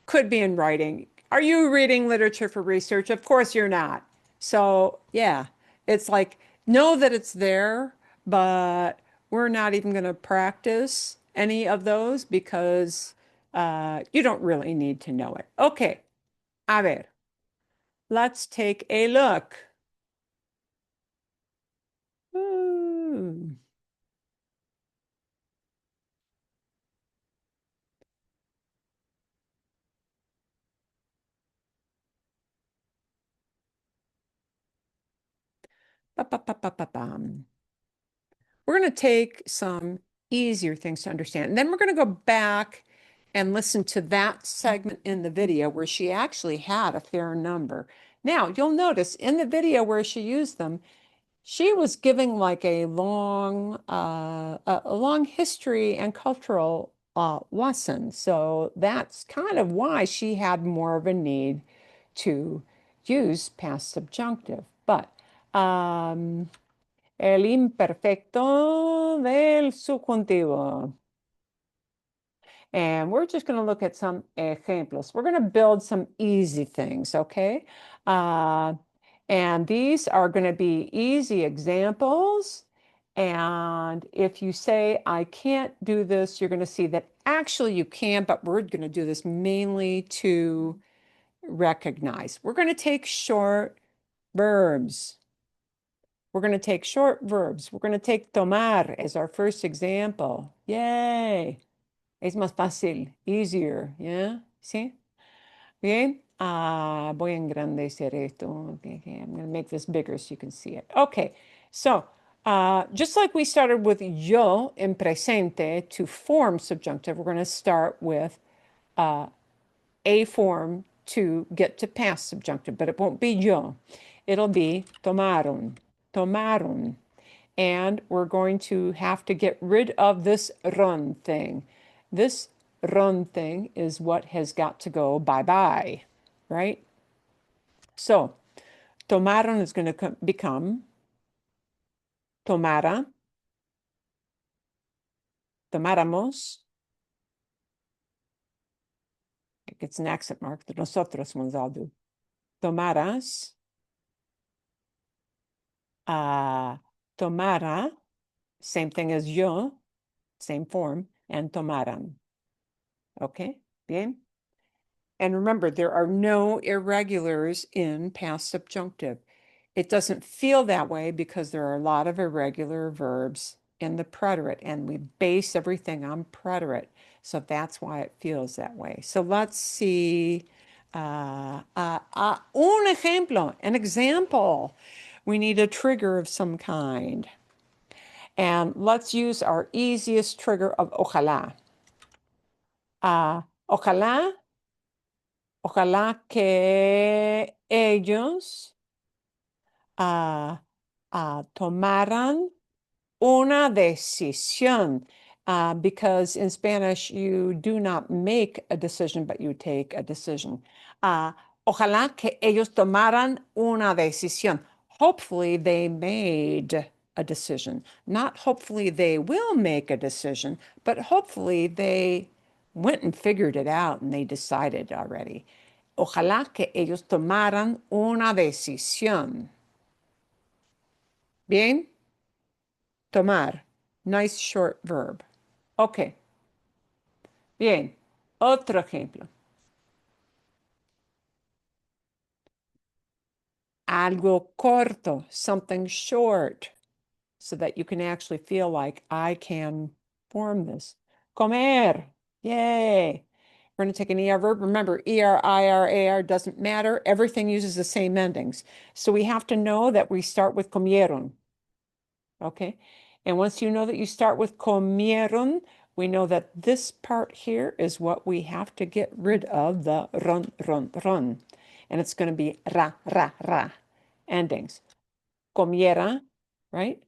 Could be in writing. Are you reading literature for research? Of course you're not. So yeah, it's like, know that it's there, but we're not even going to practice any of those because you don't really need to know it. Okay, a ver, let's take a look. Ooh. Ba-ba-ba-ba-ba-bum. We're going to take some easier things to understand. And then we're going to go back and listen to that segment in the video where she actually had a fair number. Now, you'll notice in the video where she used them, she was giving like a long history and cultural lesson. So that's kind of why she had more of a need to use past subjunctive. But el imperfecto del subjuntivo. And we're just going to look at some ejemplos. We're going to build some easy things, okay? And these are going to be easy examples. And if you say, I can't do this, you're going to see that actually you can, but we're going to do this mainly to recognize. We're going to take short verbs. We're going to take short verbs. We're going to take tomar as our first example. Yay. Es más fácil, easier, yeah? ¿Sí? Bien. Voy a engrandecer esto. Okay, I'm going to make this bigger so you can see it. Okay, so just like we started with yo in presente to form subjunctive, we're going to start with a form to get to past subjunctive, but it won't be yo. It'll be tomaron, tomaron. And we're going to have to get rid of this run thing. This run thing is what has got to go bye-bye, right? So tomaron is going to become tomara, tomáramos. It gets an accent mark. The nosotros ones I'll do. Tomaras. Tomara, same thing as yo, same form, and tomaran. Okay, bien? And remember, there are no irregulars in past subjunctive. It doesn't feel that way because there are a lot of irregular verbs in the preterite, and we base everything on preterite. So that's why it feels that way. So let's see un ejemplo, an example. We need a trigger of some kind. And let's use our easiest trigger of ojalá. Ojalá, ojalá que ellos tomaran una decisión. Because in Spanish, you do not make a decision, but you take a decision. Ojalá que ellos tomaran una decisión. Hopefully, they made a decision. Not hopefully they will make a decision, but hopefully they went and figured it out and they decided already. Ojalá que ellos tomaran una decisión. Bien? Tomar. Nice short verb. Ok. Bien. Otro ejemplo. Algo corto, something short, so that you can actually feel like I can form this. Comer. Yay. We're going to take an ER verb. Remember, ER, IR, AR doesn't matter. Everything uses the same endings. So we have to know that we start with comieron. Okay. And once you know that you start with comieron, we know that this part here is what we have to get rid of, the run. And it's going to be ra endings. Comiera, right?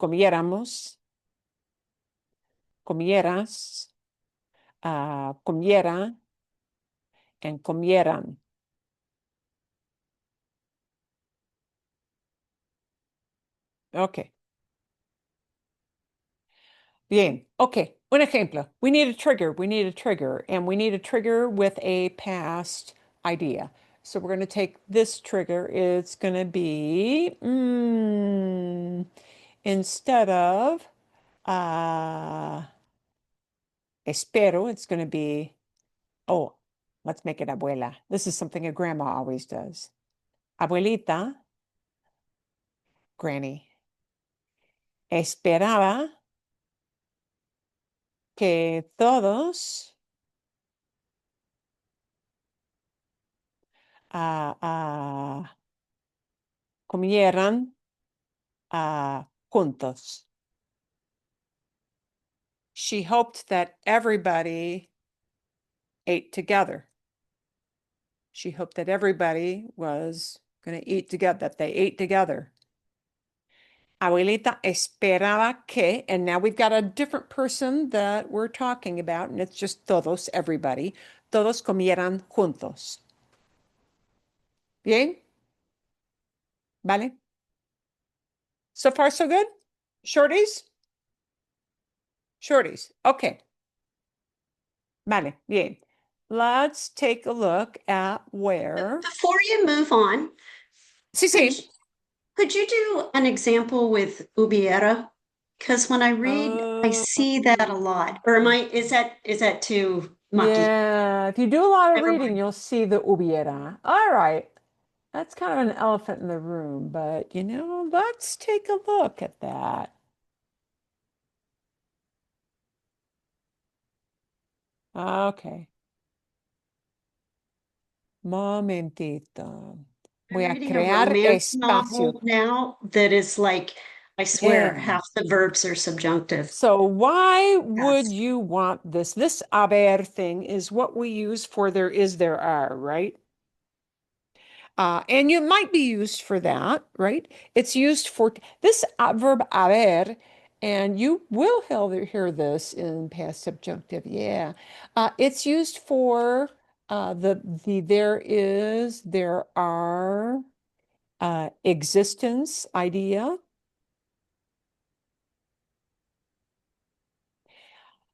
Comiéramos, comieras, comiera, and comieran. Okay. Bien. Okay. Un ejemplo. We need a trigger. We need a trigger. And we need a trigger with a past idea. So we're going to take this trigger. It's going to be, instead of espero, it's going to be, oh, let's make it abuela. This is something a grandma always does. Abuelita, granny, esperaba que todos comieran juntos. She hoped that everybody ate together. She hoped that everybody was going to eat together, that they ate together. Abuelita esperaba que, and now we've got a different person that we're talking about, and it's just todos, everybody. Todos comieran juntos. Bien? Vale? So far, so good? Shorties? Shorties. Okay. Vale, bien. Let's take a look at where. Before you move on, Sí, could, sí. could you do an example with hubiera? Because when I read, I see that a lot. Or is that too mucky? Yeah, if you do a lot of Never reading, mind. you'll see the hubiera. All right. That's kind of an elephant in the room, but let's take a look at that. Okay. Momentito. I'm Voy a reading a crear romance espacio. novel now that is like, I swear, Yeah. half the verbs are subjunctive. So why would Yes. you want this? This haber thing is what we use for there is, there are, right? And you might be used for that, right? It's used for this verb haber, and you will hear this in past subjunctive. Yeah. It's used for the there is, there are, existence idea.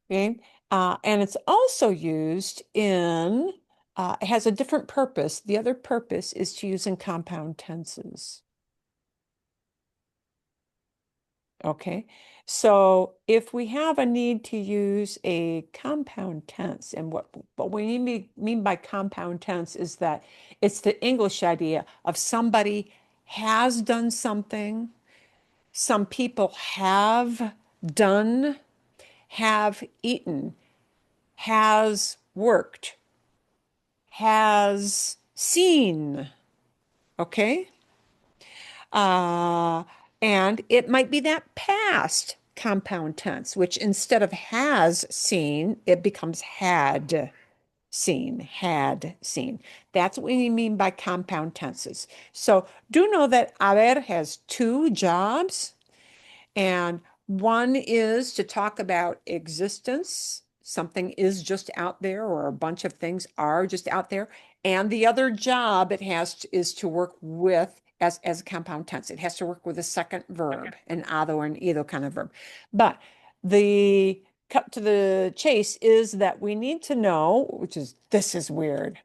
Okay. And it's also used in, it has a different purpose. The other purpose is to use in compound tenses. Okay. So if we have a need to use a compound tense, and what we mean by compound tense is that it's the English idea of somebody has done something, some people have done, have eaten, has worked, has seen. Okay? And it might be that past compound tense, which instead of has seen, it becomes had seen, had seen. That's what we mean by compound tenses. So do know that haber has two jobs. And one is to talk about existence. Something is just out there, or a bunch of things are just out there. And the other job it has is to work with as a compound tense. It has to work with a second verb, an ado or an either kind of verb. But the cut to the chase is that we need to know, which is this is weird.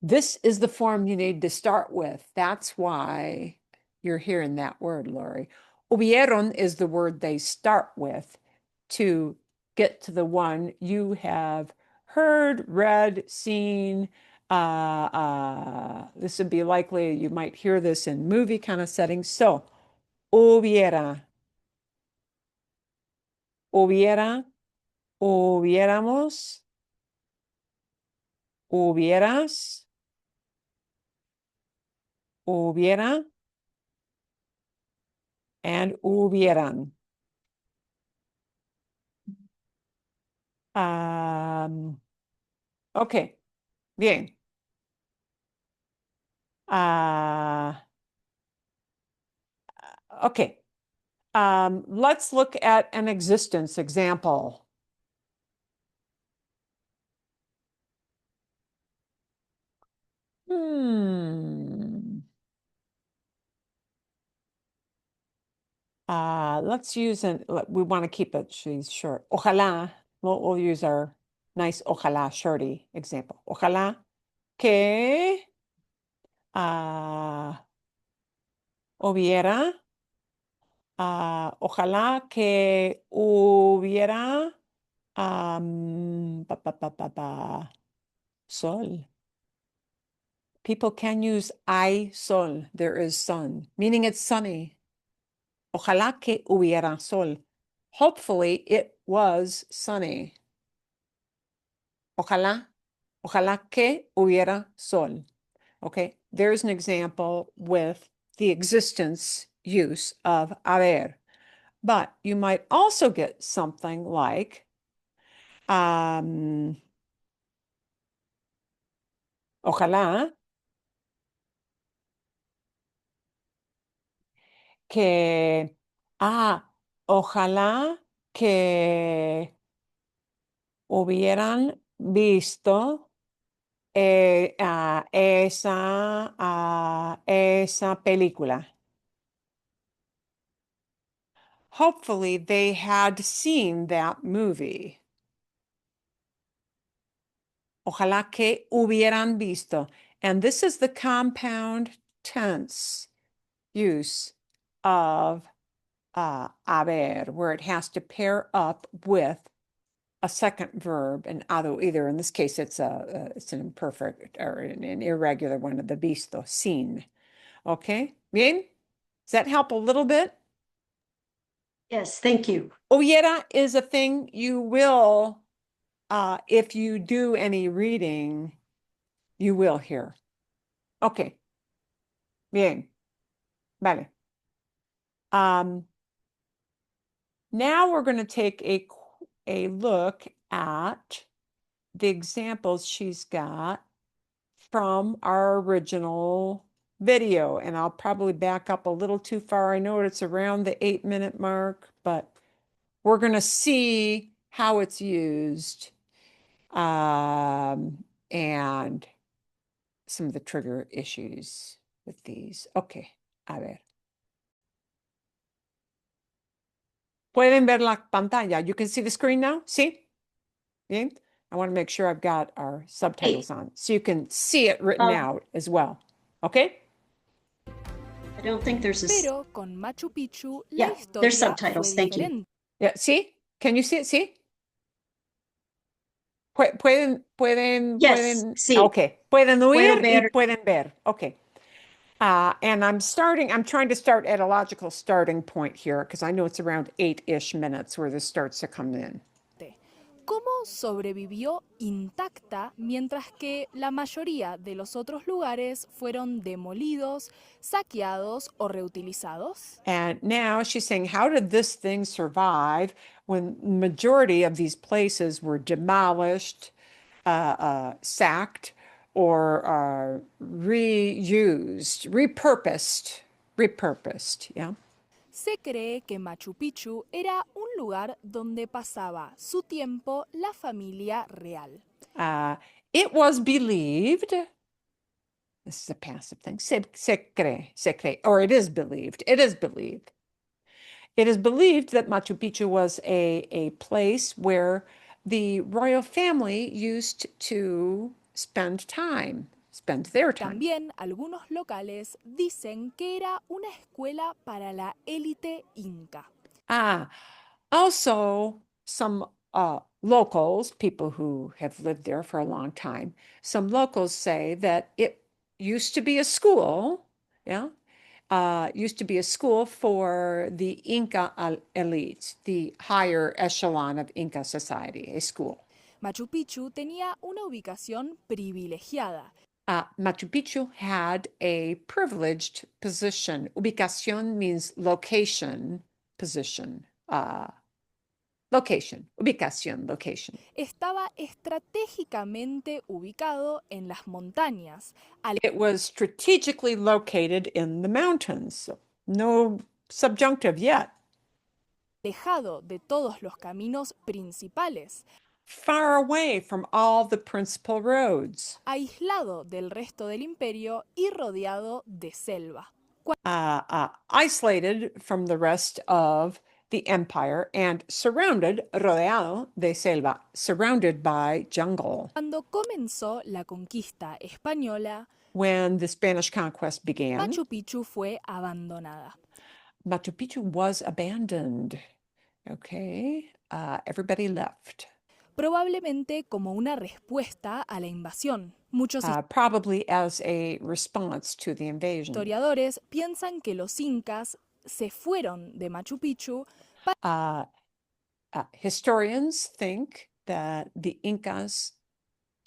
This is the form you need to start with. That's why you're hearing that word, Lori. Hubieron is the word they start with to get to the one you have heard, read, seen. This would be likely, you might hear this in movie kind of settings. So, hubiera, hubiera, hubiéramos, hubieras, hubiera, and hubieran. Ok, bien. Okay. Let's look at an existence example. Let's use we want to keep it, she's short. Ojalá, we'll use our nice ojalá shorty example. Ojalá que hubiera, ojalá que hubiera sol. People can use hay sol, there is sun, meaning it's sunny. Ojalá que hubiera sol. Hopefully it was sunny. Ojalá, ojalá que hubiera sol. Okay, there's an example with the existence use of haber. But you might also get something like, ojalá que, ojalá que hubieran visto esa película. Hopefully they had seen that movie. Ojalá que hubieran visto. And this is the compound tense use of haber, where it has to pair up with a second verb, an ado, either in this case it's an imperfect or an irregular one of the visto, seen. Okay, bien? Does that help a little bit? Yes, thank you. Hubiera is a thing you will, if you do any reading, you will hear. Okay. Bien. Vale. Now we're going to take a look at the examples she's got from our original video. And I'll probably back up a little too far. I know it's around the 8-minute mark, but we're going to see how it's used and some of the trigger issues with these. Okay, a ver. Pueden ver la pantalla. You can see the screen now? See? Bien? I want to make sure I've got our subtitles on so you can see it written out as well. Okay? I don't think there's a... Pero con Machu Picchu la Yeah, there's historia subtitles. fue Thank you. diferente. Yeah, see? Can you see it? See? Pueden, Yes, pueden. sí. Okay. Pueden oír Puedo y ver. pueden ver. Okay. And I'm trying to start at a logical starting point here because I know it's around 8-ish minutes where this starts to come in. ¿Cómo sobrevivió intacta mientras que la mayoría de los otros lugares fueron demolidos, saqueados o reutilizados? And now she's saying, how did this thing survive when the majority of these places were demolished, sacked, or reused, repurposed, yeah? Se cree que Machu Picchu era un lugar donde pasaba su tiempo la familia real. It was believed, this is a passive thing, se cree, or it is believed, it is believed. It is believed that Machu Picchu was a place where the royal family used to spend their time. También algunos locales dicen que era una escuela para la élite inca. Also, some locals, people who have lived there for a long time, some locals say that it used to be a school, yeah, used to be a school for the Inca elite, the higher echelon of Inca society, a school. Machu Picchu tenía una ubicación privilegiada. Machu Picchu had a privileged position. Ubicación means location, position. Location, ubicación, location. Estaba estratégicamente ubicado en las montañas, It was strategically located in the mountains. So no subjunctive yet. alejado de todos los caminos principales, Far away from all the principal roads. aislado del resto del imperio y rodeado de selva. Isolated from the rest of the empire and surrounded, rodeado de selva, surrounded by jungle. Cuando comenzó la conquista española, When the Spanish conquest began, Machu Picchu fue abandonada. Machu Picchu was abandoned. Okay, everybody left. Probablemente como una respuesta a la invasión. Muchos Probably as a response to the invasion. historiadores piensan que los incas se fueron de Machu Picchu Historians think that the Incas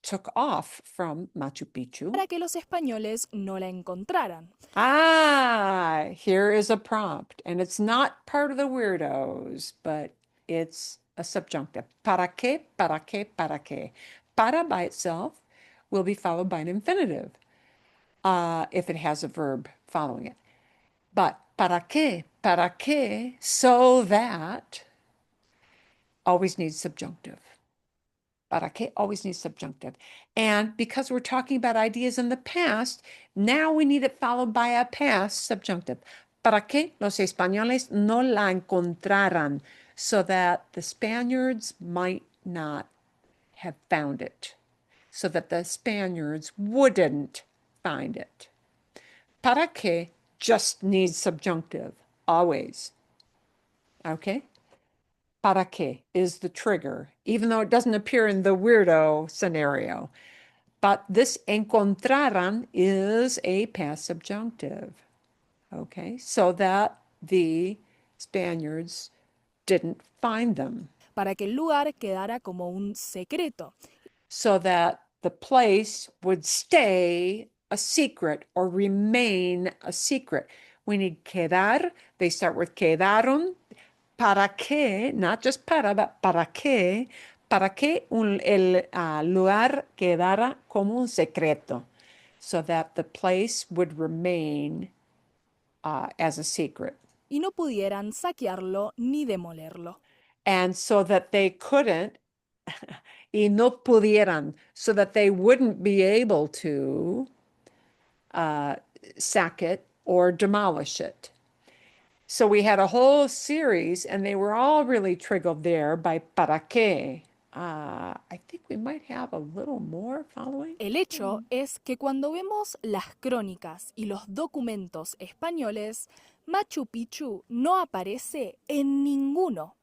took off from Machu Picchu. para que los españoles no la encontraran. Here is a prompt, and it's not part of the weirdos, but it's a subjunctive. ¿Para qué? ¿Para qué? ¿Para qué? Para by itself will be followed by an infinitive if it has a verb following it. But ¿para qué? ¿Para qué? So that always needs subjunctive. Para qué always needs subjunctive. And because we're talking about ideas in the past, now we need it followed by a past subjunctive. Para qué los españoles no la encontraran, so that the Spaniards might not have found it, so that the Spaniards wouldn't find it. Para qué just needs subjunctive, always. Okay? Para qué is the trigger, even though it doesn't appear in the weirdo scenario. But this encontraran is a past subjunctive. Okay, so that the Spaniards didn't find them. Para que el lugar quedara como un secreto. So that the place would stay a secret or remain a secret. We need quedar. They start with quedaron. ¿Para qué? Not just but ¿para qué? ¿Para qué el lugar quedara como un secreto? So that the place would remain as a secret. Y no pudieran saquearlo ni demolerlo. And so that they couldn't, y no pudieran, so that they wouldn't be able to sack it or demolish it. So we had a whole series, and they were all really triggered there by para qué. I think we might have a little more following. El hecho es que cuando vemos las crónicas y los documentos españoles, Machu Picchu no aparece en ninguno.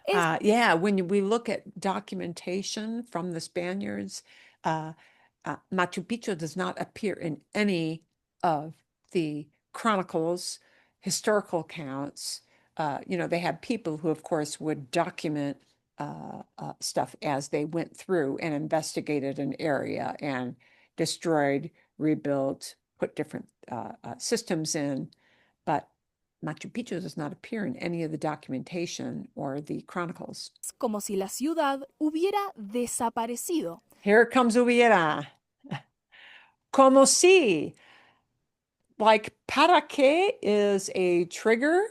Yeah, when we look at documentation from the Spaniards, Machu Picchu does not appear in any of the chronicles, historical accounts, they had people who, of course, would document stuff as they went through and investigated an area and destroyed, rebuilt, put different systems in. But Machu Picchu does not appear in any of the documentation or the chronicles. como si la ciudad hubiera desaparecido. Here comes hubiera. Como si. Like para qué is a trigger.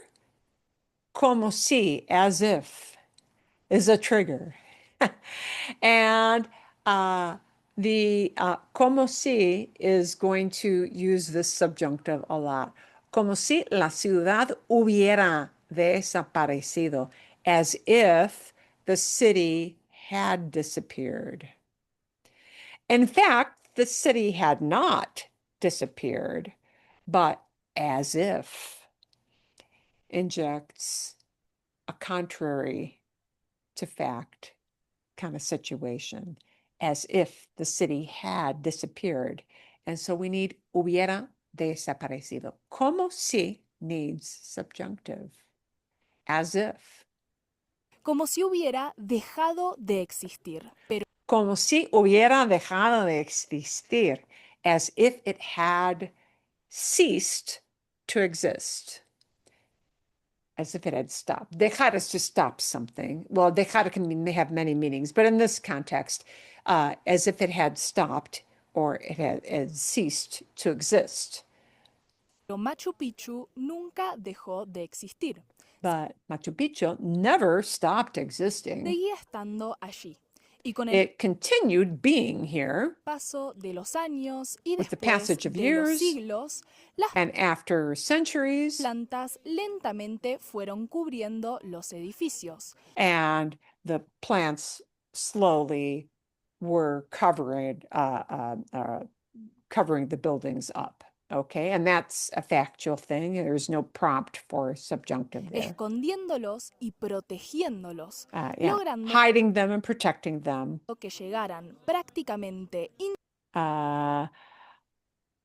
Como si, as if, is a trigger. And the como si is going to use this subjunctive a lot. Como si la ciudad hubiera desaparecido, as if the city had disappeared. In fact, the city had not disappeared, but as if injects a contrary to fact kind of situation, as if the city had disappeared. And so we need hubiera desaparecido. Como si needs subjunctive. As if. Como si hubiera dejado de existir. Pero Como si hubiera dejado de existir. As if it had ceased to exist. As if it had stopped. Dejar is to stop something. Well, dejar can mean, they have many meanings, but in this context, as if it had stopped or it had ceased to exist. Machu Picchu nunca dejó de existir. But Machu Picchu never stopped existing. Seguía estando allí. Y con el It continued being here paso de los años y with the después passage of de los years, siglos, las and after centuries, plantas lentamente fueron cubriendo los edificios. and the plants slowly were covering the buildings up. Okay, and that's a factual thing. There's no prompt for subjunctive there. Escondiéndolos y protegiéndolos, Yeah. logrando Hiding them and protecting them. que llegaran prácticamente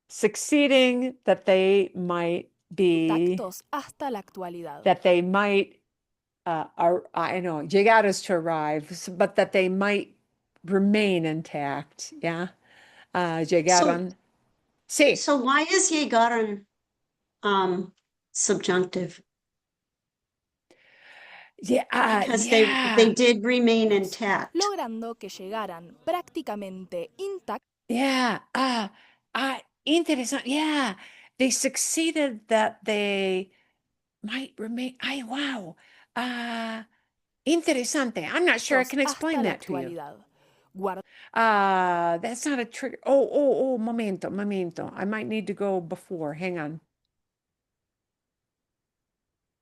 Succeeding that they might be, intactos hasta la actualidad. that they might, I know, llegar is to arrive, but that they might remain intact. Yeah. Llegaron. Sí. So why is llegaron subjunctive? Yeah, Because yeah. they did remain intact. Logrando que llegaran prácticamente intactos Yeah. Interesting. Yeah. They succeeded that they might remain. Ay, wow. Interesante. I'm not sure I can explain hasta la that to you. actualidad. That's not a trigger. Oh, momento. I might need to go before. Hang on.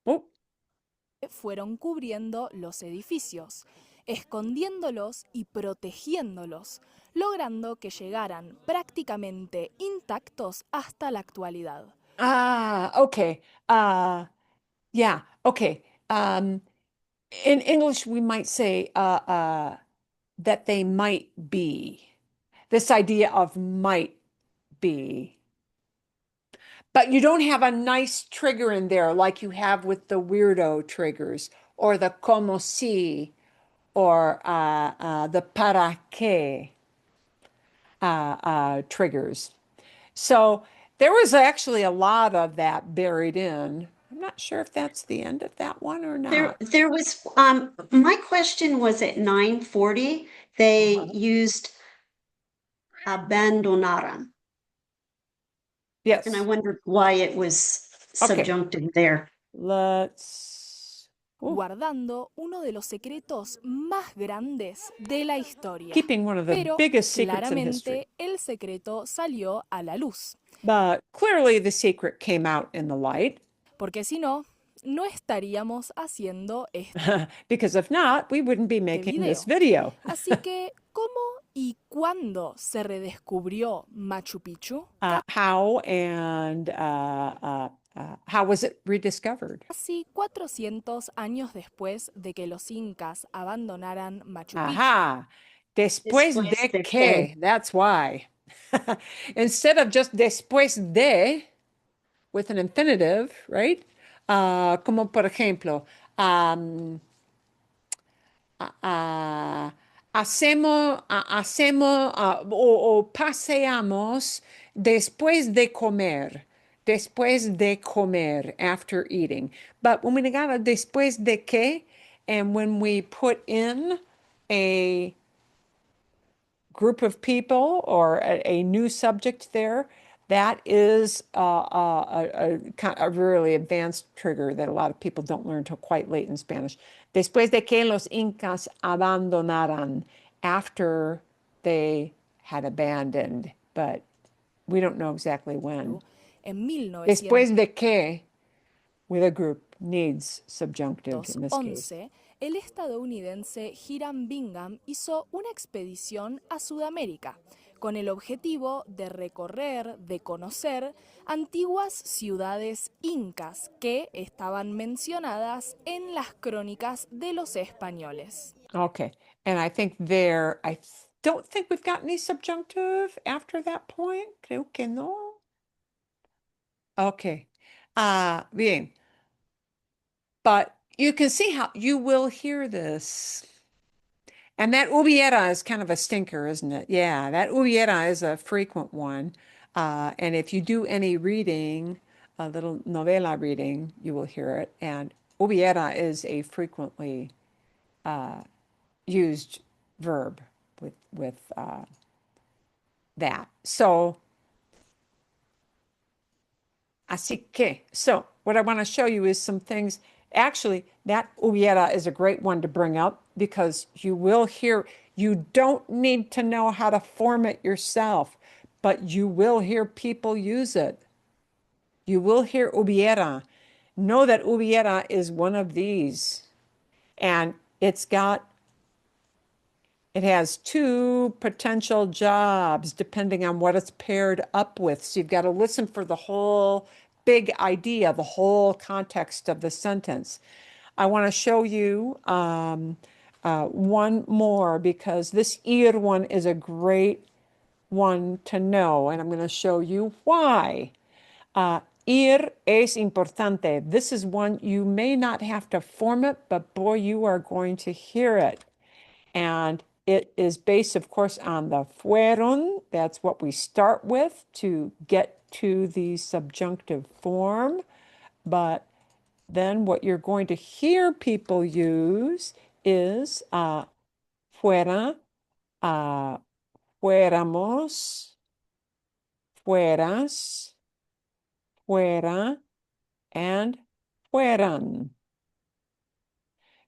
Oh, Fueron cubriendo los edificios, escondiéndolos y protegiéndolos, logrando que llegaran prácticamente intactos hasta la actualidad. okay. Yeah, okay. In English, we might say that they might be. This idea of might be. But you don't have a nice trigger in there like you have with the weirdo triggers or the como si or the para qué triggers. So there was actually a lot of that buried in. I'm not sure if that's the end of that one or not. There was my question was at 9:40 they used abandonaron. Yes. And I wondered why it was subjunctive there. Let's guardando uno de los secretos más grandes de la historia. keeping one of the Pero biggest secrets in history. claramente el secreto salió a la luz. But clearly the secret came out in the light. Porque si no, no estaríamos haciendo este Because if not, we wouldn't be making this video. Así que, ¿cómo y cuándo se redescubrió Machu Picchu? How was it rediscovered? Casi 400 años después de que los incas abandonaran Machu Picchu. Ajá. Después de qué? That's why. Instead of just después de, with an infinitive, right? Como por ejemplo, hacemos o paseamos después de comer. Después de comer, after eating. But when we got a después de qué, and when we put in a group of people or a new subject there, that is a really advanced trigger that a lot of people don't learn until quite late in Spanish. Después de que los incas abandonaran, after they had abandoned, but we don't know exactly when. En Después de que, with a group, needs subjunctive in this case. 1911, el estadounidense Hiram Bingham hizo una expedición a Sudamérica con el objetivo de recorrer, de conocer antiguas ciudades incas que estaban mencionadas en las crónicas de los españoles. Okay, and I think there, don't think we've got any subjunctive after that point. Creo que no. Okay, bien. But you can see how you will hear this. And that hubiera is kind of a stinker, isn't it? Yeah, that hubiera is a frequent one. And if you do any reading, a little novela reading, you will hear it. And hubiera is a frequently used verb with that. So, así que, so what I want to show you is some things. Actually, that hubiera is a great one to bring up because you will hear, you don't need to know how to form it yourself, but you will hear people use it. You will hear hubiera. Know that hubiera is one of these. And it has two potential jobs depending on what it's paired up with. So you've got to listen for the whole big idea, the whole context of the sentence. I want to show you one more because this ir one is a great one to know, and I'm going to show you why. Ir es importante. This is one you may not have to form it, but boy, you are going to hear it. And it is based, of course, on the fueron. That's what we start with to get to the subjunctive form. But then what you're going to hear people use is fuera, fuéramos, fueras, fuera, and fueran.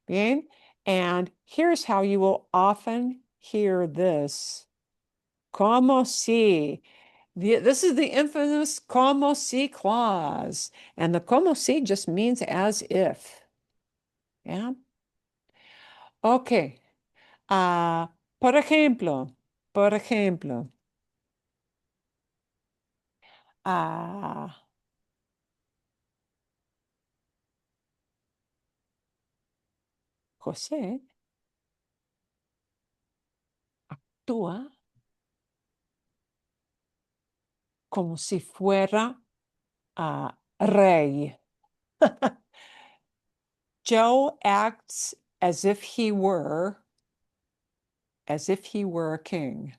Bien? And here's how you will often hear this. Como si. This is the infamous como si clause. And the como si just means as if. Yeah? Okay. Por ejemplo, José actúa como si fuera rey. Joe acts as if he were a king.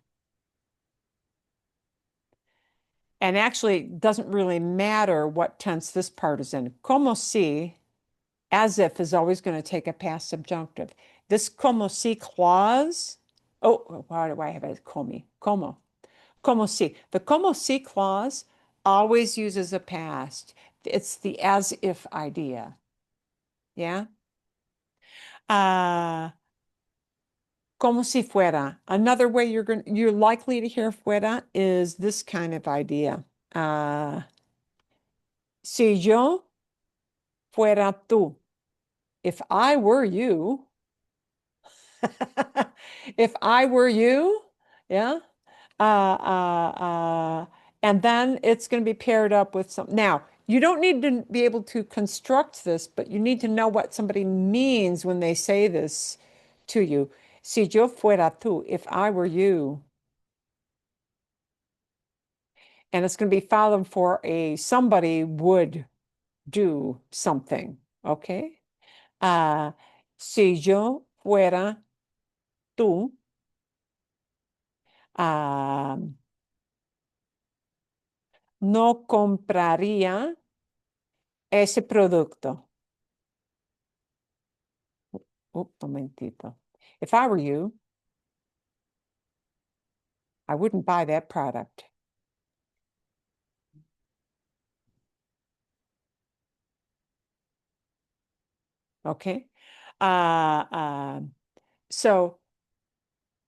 And actually, it doesn't really matter what tense this part is in. Como si, as if, is always going to take a past subjunctive. This como si clause, oh, why do I have it como? Como si. The como si clause always uses a past. It's the as if idea. Yeah? Como si fuera. Another way you're likely to hear fuera is this kind of idea. Si yo fuera tú. If I were you, if I were you, yeah. And then it's going to be paired up with some. Now, you don't need to be able to construct this, but you need to know what somebody means when they say this to you. Si yo fuera tú, if I were you. and it's going to be followed for a somebody would do something, okay? Si yo fuera tú, ah, no compraría ese producto. Oh, momentito. If I were you, I wouldn't buy that product. Okay. So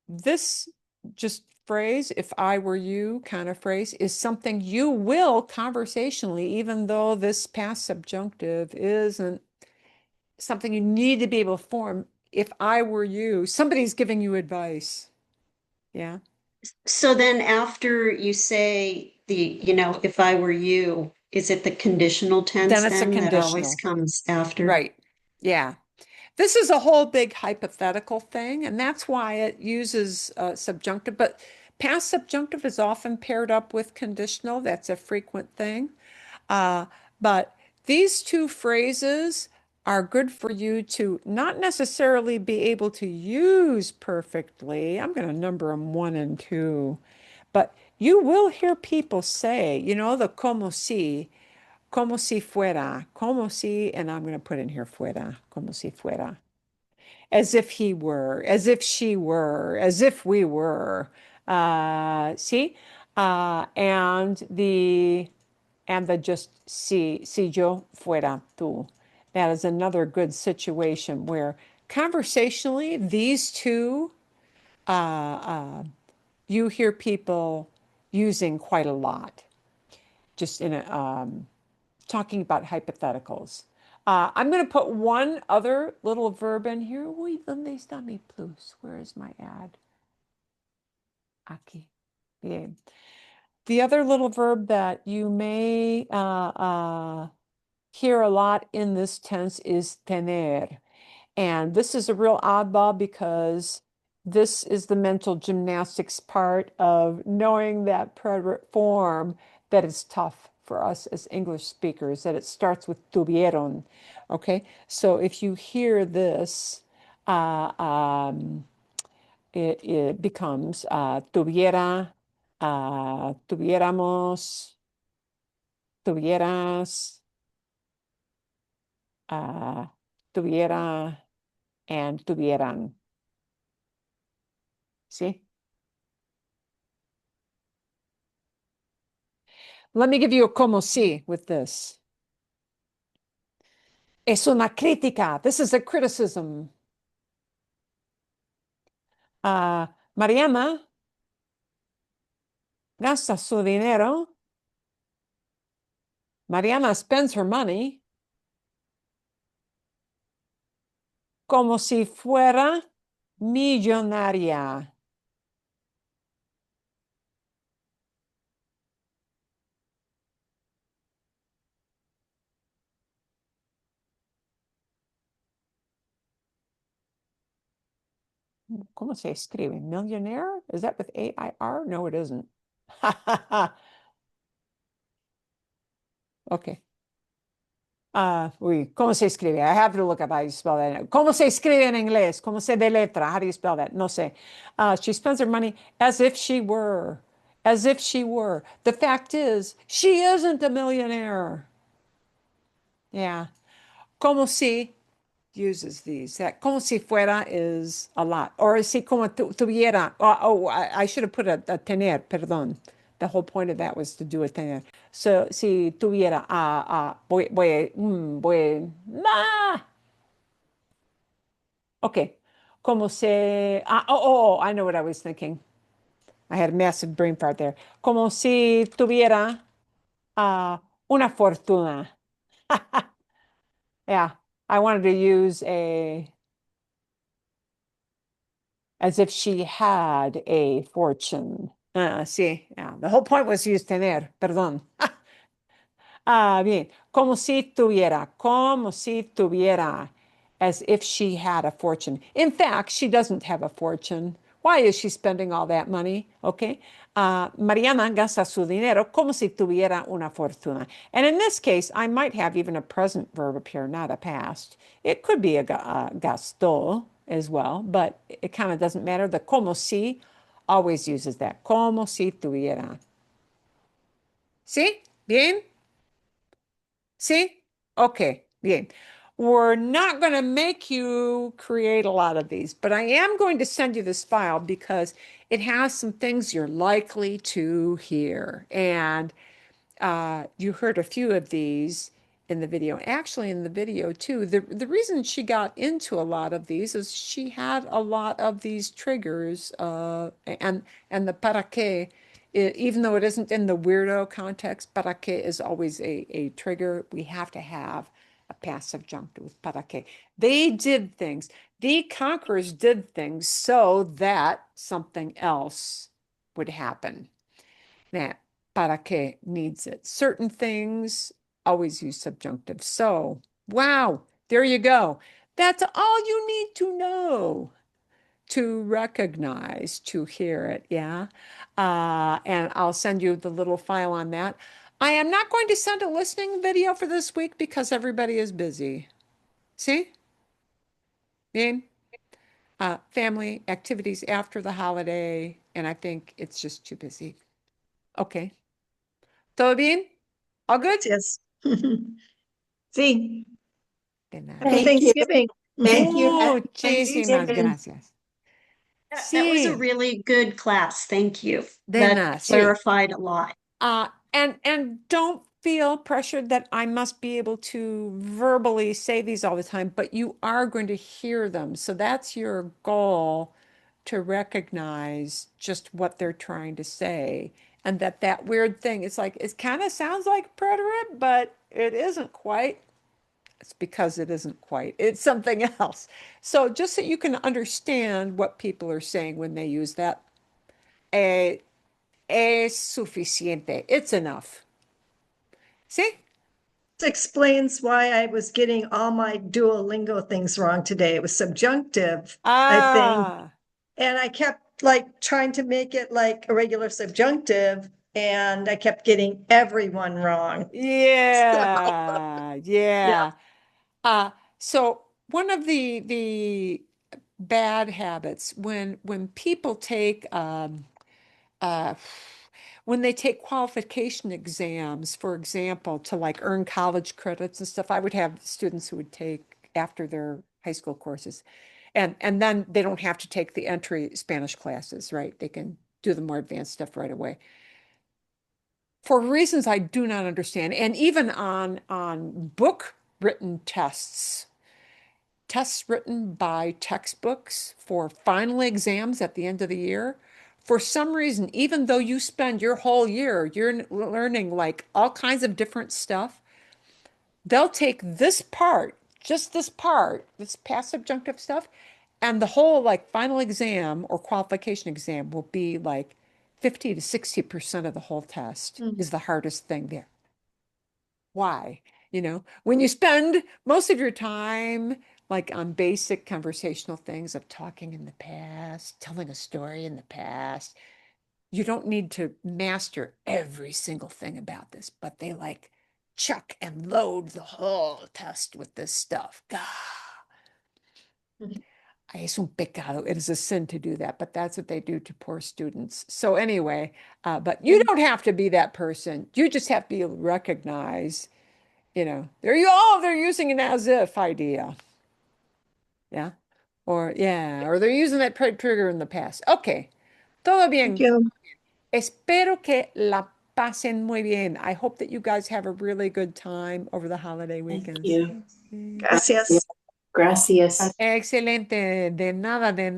this just phrase, if I were you kind of phrase, is something you will conversationally, even though this past subjunctive isn't something you need to be able to form. If I were you, somebody's giving you advice. Yeah. So then after you say if I were you, is it the conditional Then tense it's a then that always conditional. comes after? Right. Yeah. This is a whole big hypothetical thing, and that's why it uses subjunctive. But past subjunctive is often paired up with conditional. That's a frequent thing. Uh, but these two phrases are good for you to not necessarily be able to use perfectly. I'm going to number them one and two. But you will hear people say, the como si fuera, como si, and I'm going to put in here fuera, como si fuera, as if he were, as if she were, as if we were. See? And the just si yo fuera tú. That is another good situation where conversationally, these two, uh, uh, you hear people using quite a lot, just in talking about hypotheticals. I'm going to put one other little verb in here. Uy, ¿dónde está mi plus? Where is my ad? Aquí. Bien. The other little verb that you may hear a lot in this tense is tener. And this is a real oddball because this is the mental gymnastics part of knowing that preterite form that is tough for us as English speakers, that it starts with tuvieron. Okay, so if you hear this, it becomes tuviera, tuviéramos, tuvieras, tuviera, and tuvieran. See? Let me give you a como si with this. Es una crítica. This is a criticism. Mariana gasta su dinero. Mariana spends her money como si fuera millonaria. ¿Cómo se escribe? Millionaire? Is that with A-I-R? No, it isn't. Okay. Uy, ¿cómo se escribe? I have to look up how you spell that. ¿Cómo se escribe en inglés? ¿Cómo se deletra? How do you spell that? No sé. She spends her money as if she were. As if she were. The fact is, she isn't a millionaire. Yeah. Como si uses these. That como si fuera is a lot. Or si como tuviera. I should have put a tener, perdón. The whole point of that was to do a tener. So, si tuviera, okay. Como se, I know what I was thinking. I had a massive brain fart there. Como si tuviera una fortuna. Yeah, I wanted to use as if she had a fortune. Sí, yeah. The whole point was to use tener, perdón. Bien. Como si tuviera, as if she had a fortune. In fact, she doesn't have a fortune. Why is she spending all that money? Okay. Mariana gasta su dinero como si tuviera una fortuna. And in this case, I might have even a present verb appear, not a past. It could be a gastó as well, but it kind of doesn't matter. The como si always uses that. Como si tuviera. ¿Sí? ¿Bien? ¿Sí? Okay, bien. We're not going to make you create a lot of these, but I am going to send you this file because it has some things you're likely to hear. And you heard a few of these in the video. Actually, in the video too, the reason she got into a lot of these is she had a lot of these triggers, and the para qué, even though it isn't in the weirdo context, para qué is always a trigger. We have to have a past subjunctive with para qué. They did things. The conquerors did things so that something else would happen. Now, para qué needs it. Certain things always use subjunctive. So, wow, there you go. That's all you need to know to recognize, to hear it. Yeah. And I'll send you the little file on that. I am not going to send a listening video for this week because everybody is busy. See? Bien. Family activities after the holiday, and I think it's just too busy. Okay. ¿Todo bien? All good? Yes. Sí. De nada. Happy Thank you. Thanksgiving. Thank you. Happy Muchísimas Thanksgiving. gracias. That was a Sí, really good class. Thank you. de That nada, sí. clarified a lot. And don't feel pressured that I must be able to verbally say these all the time, but you are going to hear them. So that's your goal, to recognize just what they're trying to say. And that weird thing, it's like, it kind of sounds like preterite, but it isn't quite. It's because it isn't quite. It's something else. So just so you can understand what people are saying when they use that, eh, es suficiente. It's enough. See? This explains why I was getting all my Duolingo things wrong today. It was subjunctive, I think. Ah, And I kept like trying to make it like a regular subjunctive, and I kept getting everyone wrong. So, yeah, yeah. yeah. So one of the bad habits when people take uh, when they take qualification exams, for example, to like earn college credits and stuff, I would have students who would take after their high school courses. And then they don't have to take the entry Spanish classes, right? They can do the more advanced stuff right away. For reasons I do not understand, and even on book written tests written by textbooks for final exams at the end of the year, for some reason, even though you spend your whole year, you're learning like all kinds of different stuff, they'll take this part, just this part, this past subjunctive stuff, and the whole like final exam or qualification exam will be like 50 to 60% of the whole test Mm. is the hardest thing there. Why? When you spend most of your time like on basic conversational things of talking in the past, telling a story in the past, you don't need to master every single thing about this, but they like chuck and load the whole test with this stuff. Gah. Es un pecado. It is a sin to do that, but that's what they do to poor students. So anyway, but you don't have to be that person. You just have to be able to recognize, they're using an as if idea. Yeah. Or they're using that trigger in the past. Okay. Todo Thank bien. you. Espero que la pasen muy bien. I hope that you guys have a really good time over the holiday Thank weekends. you. Gracias. Gracias. Excelente. De nada, de nada.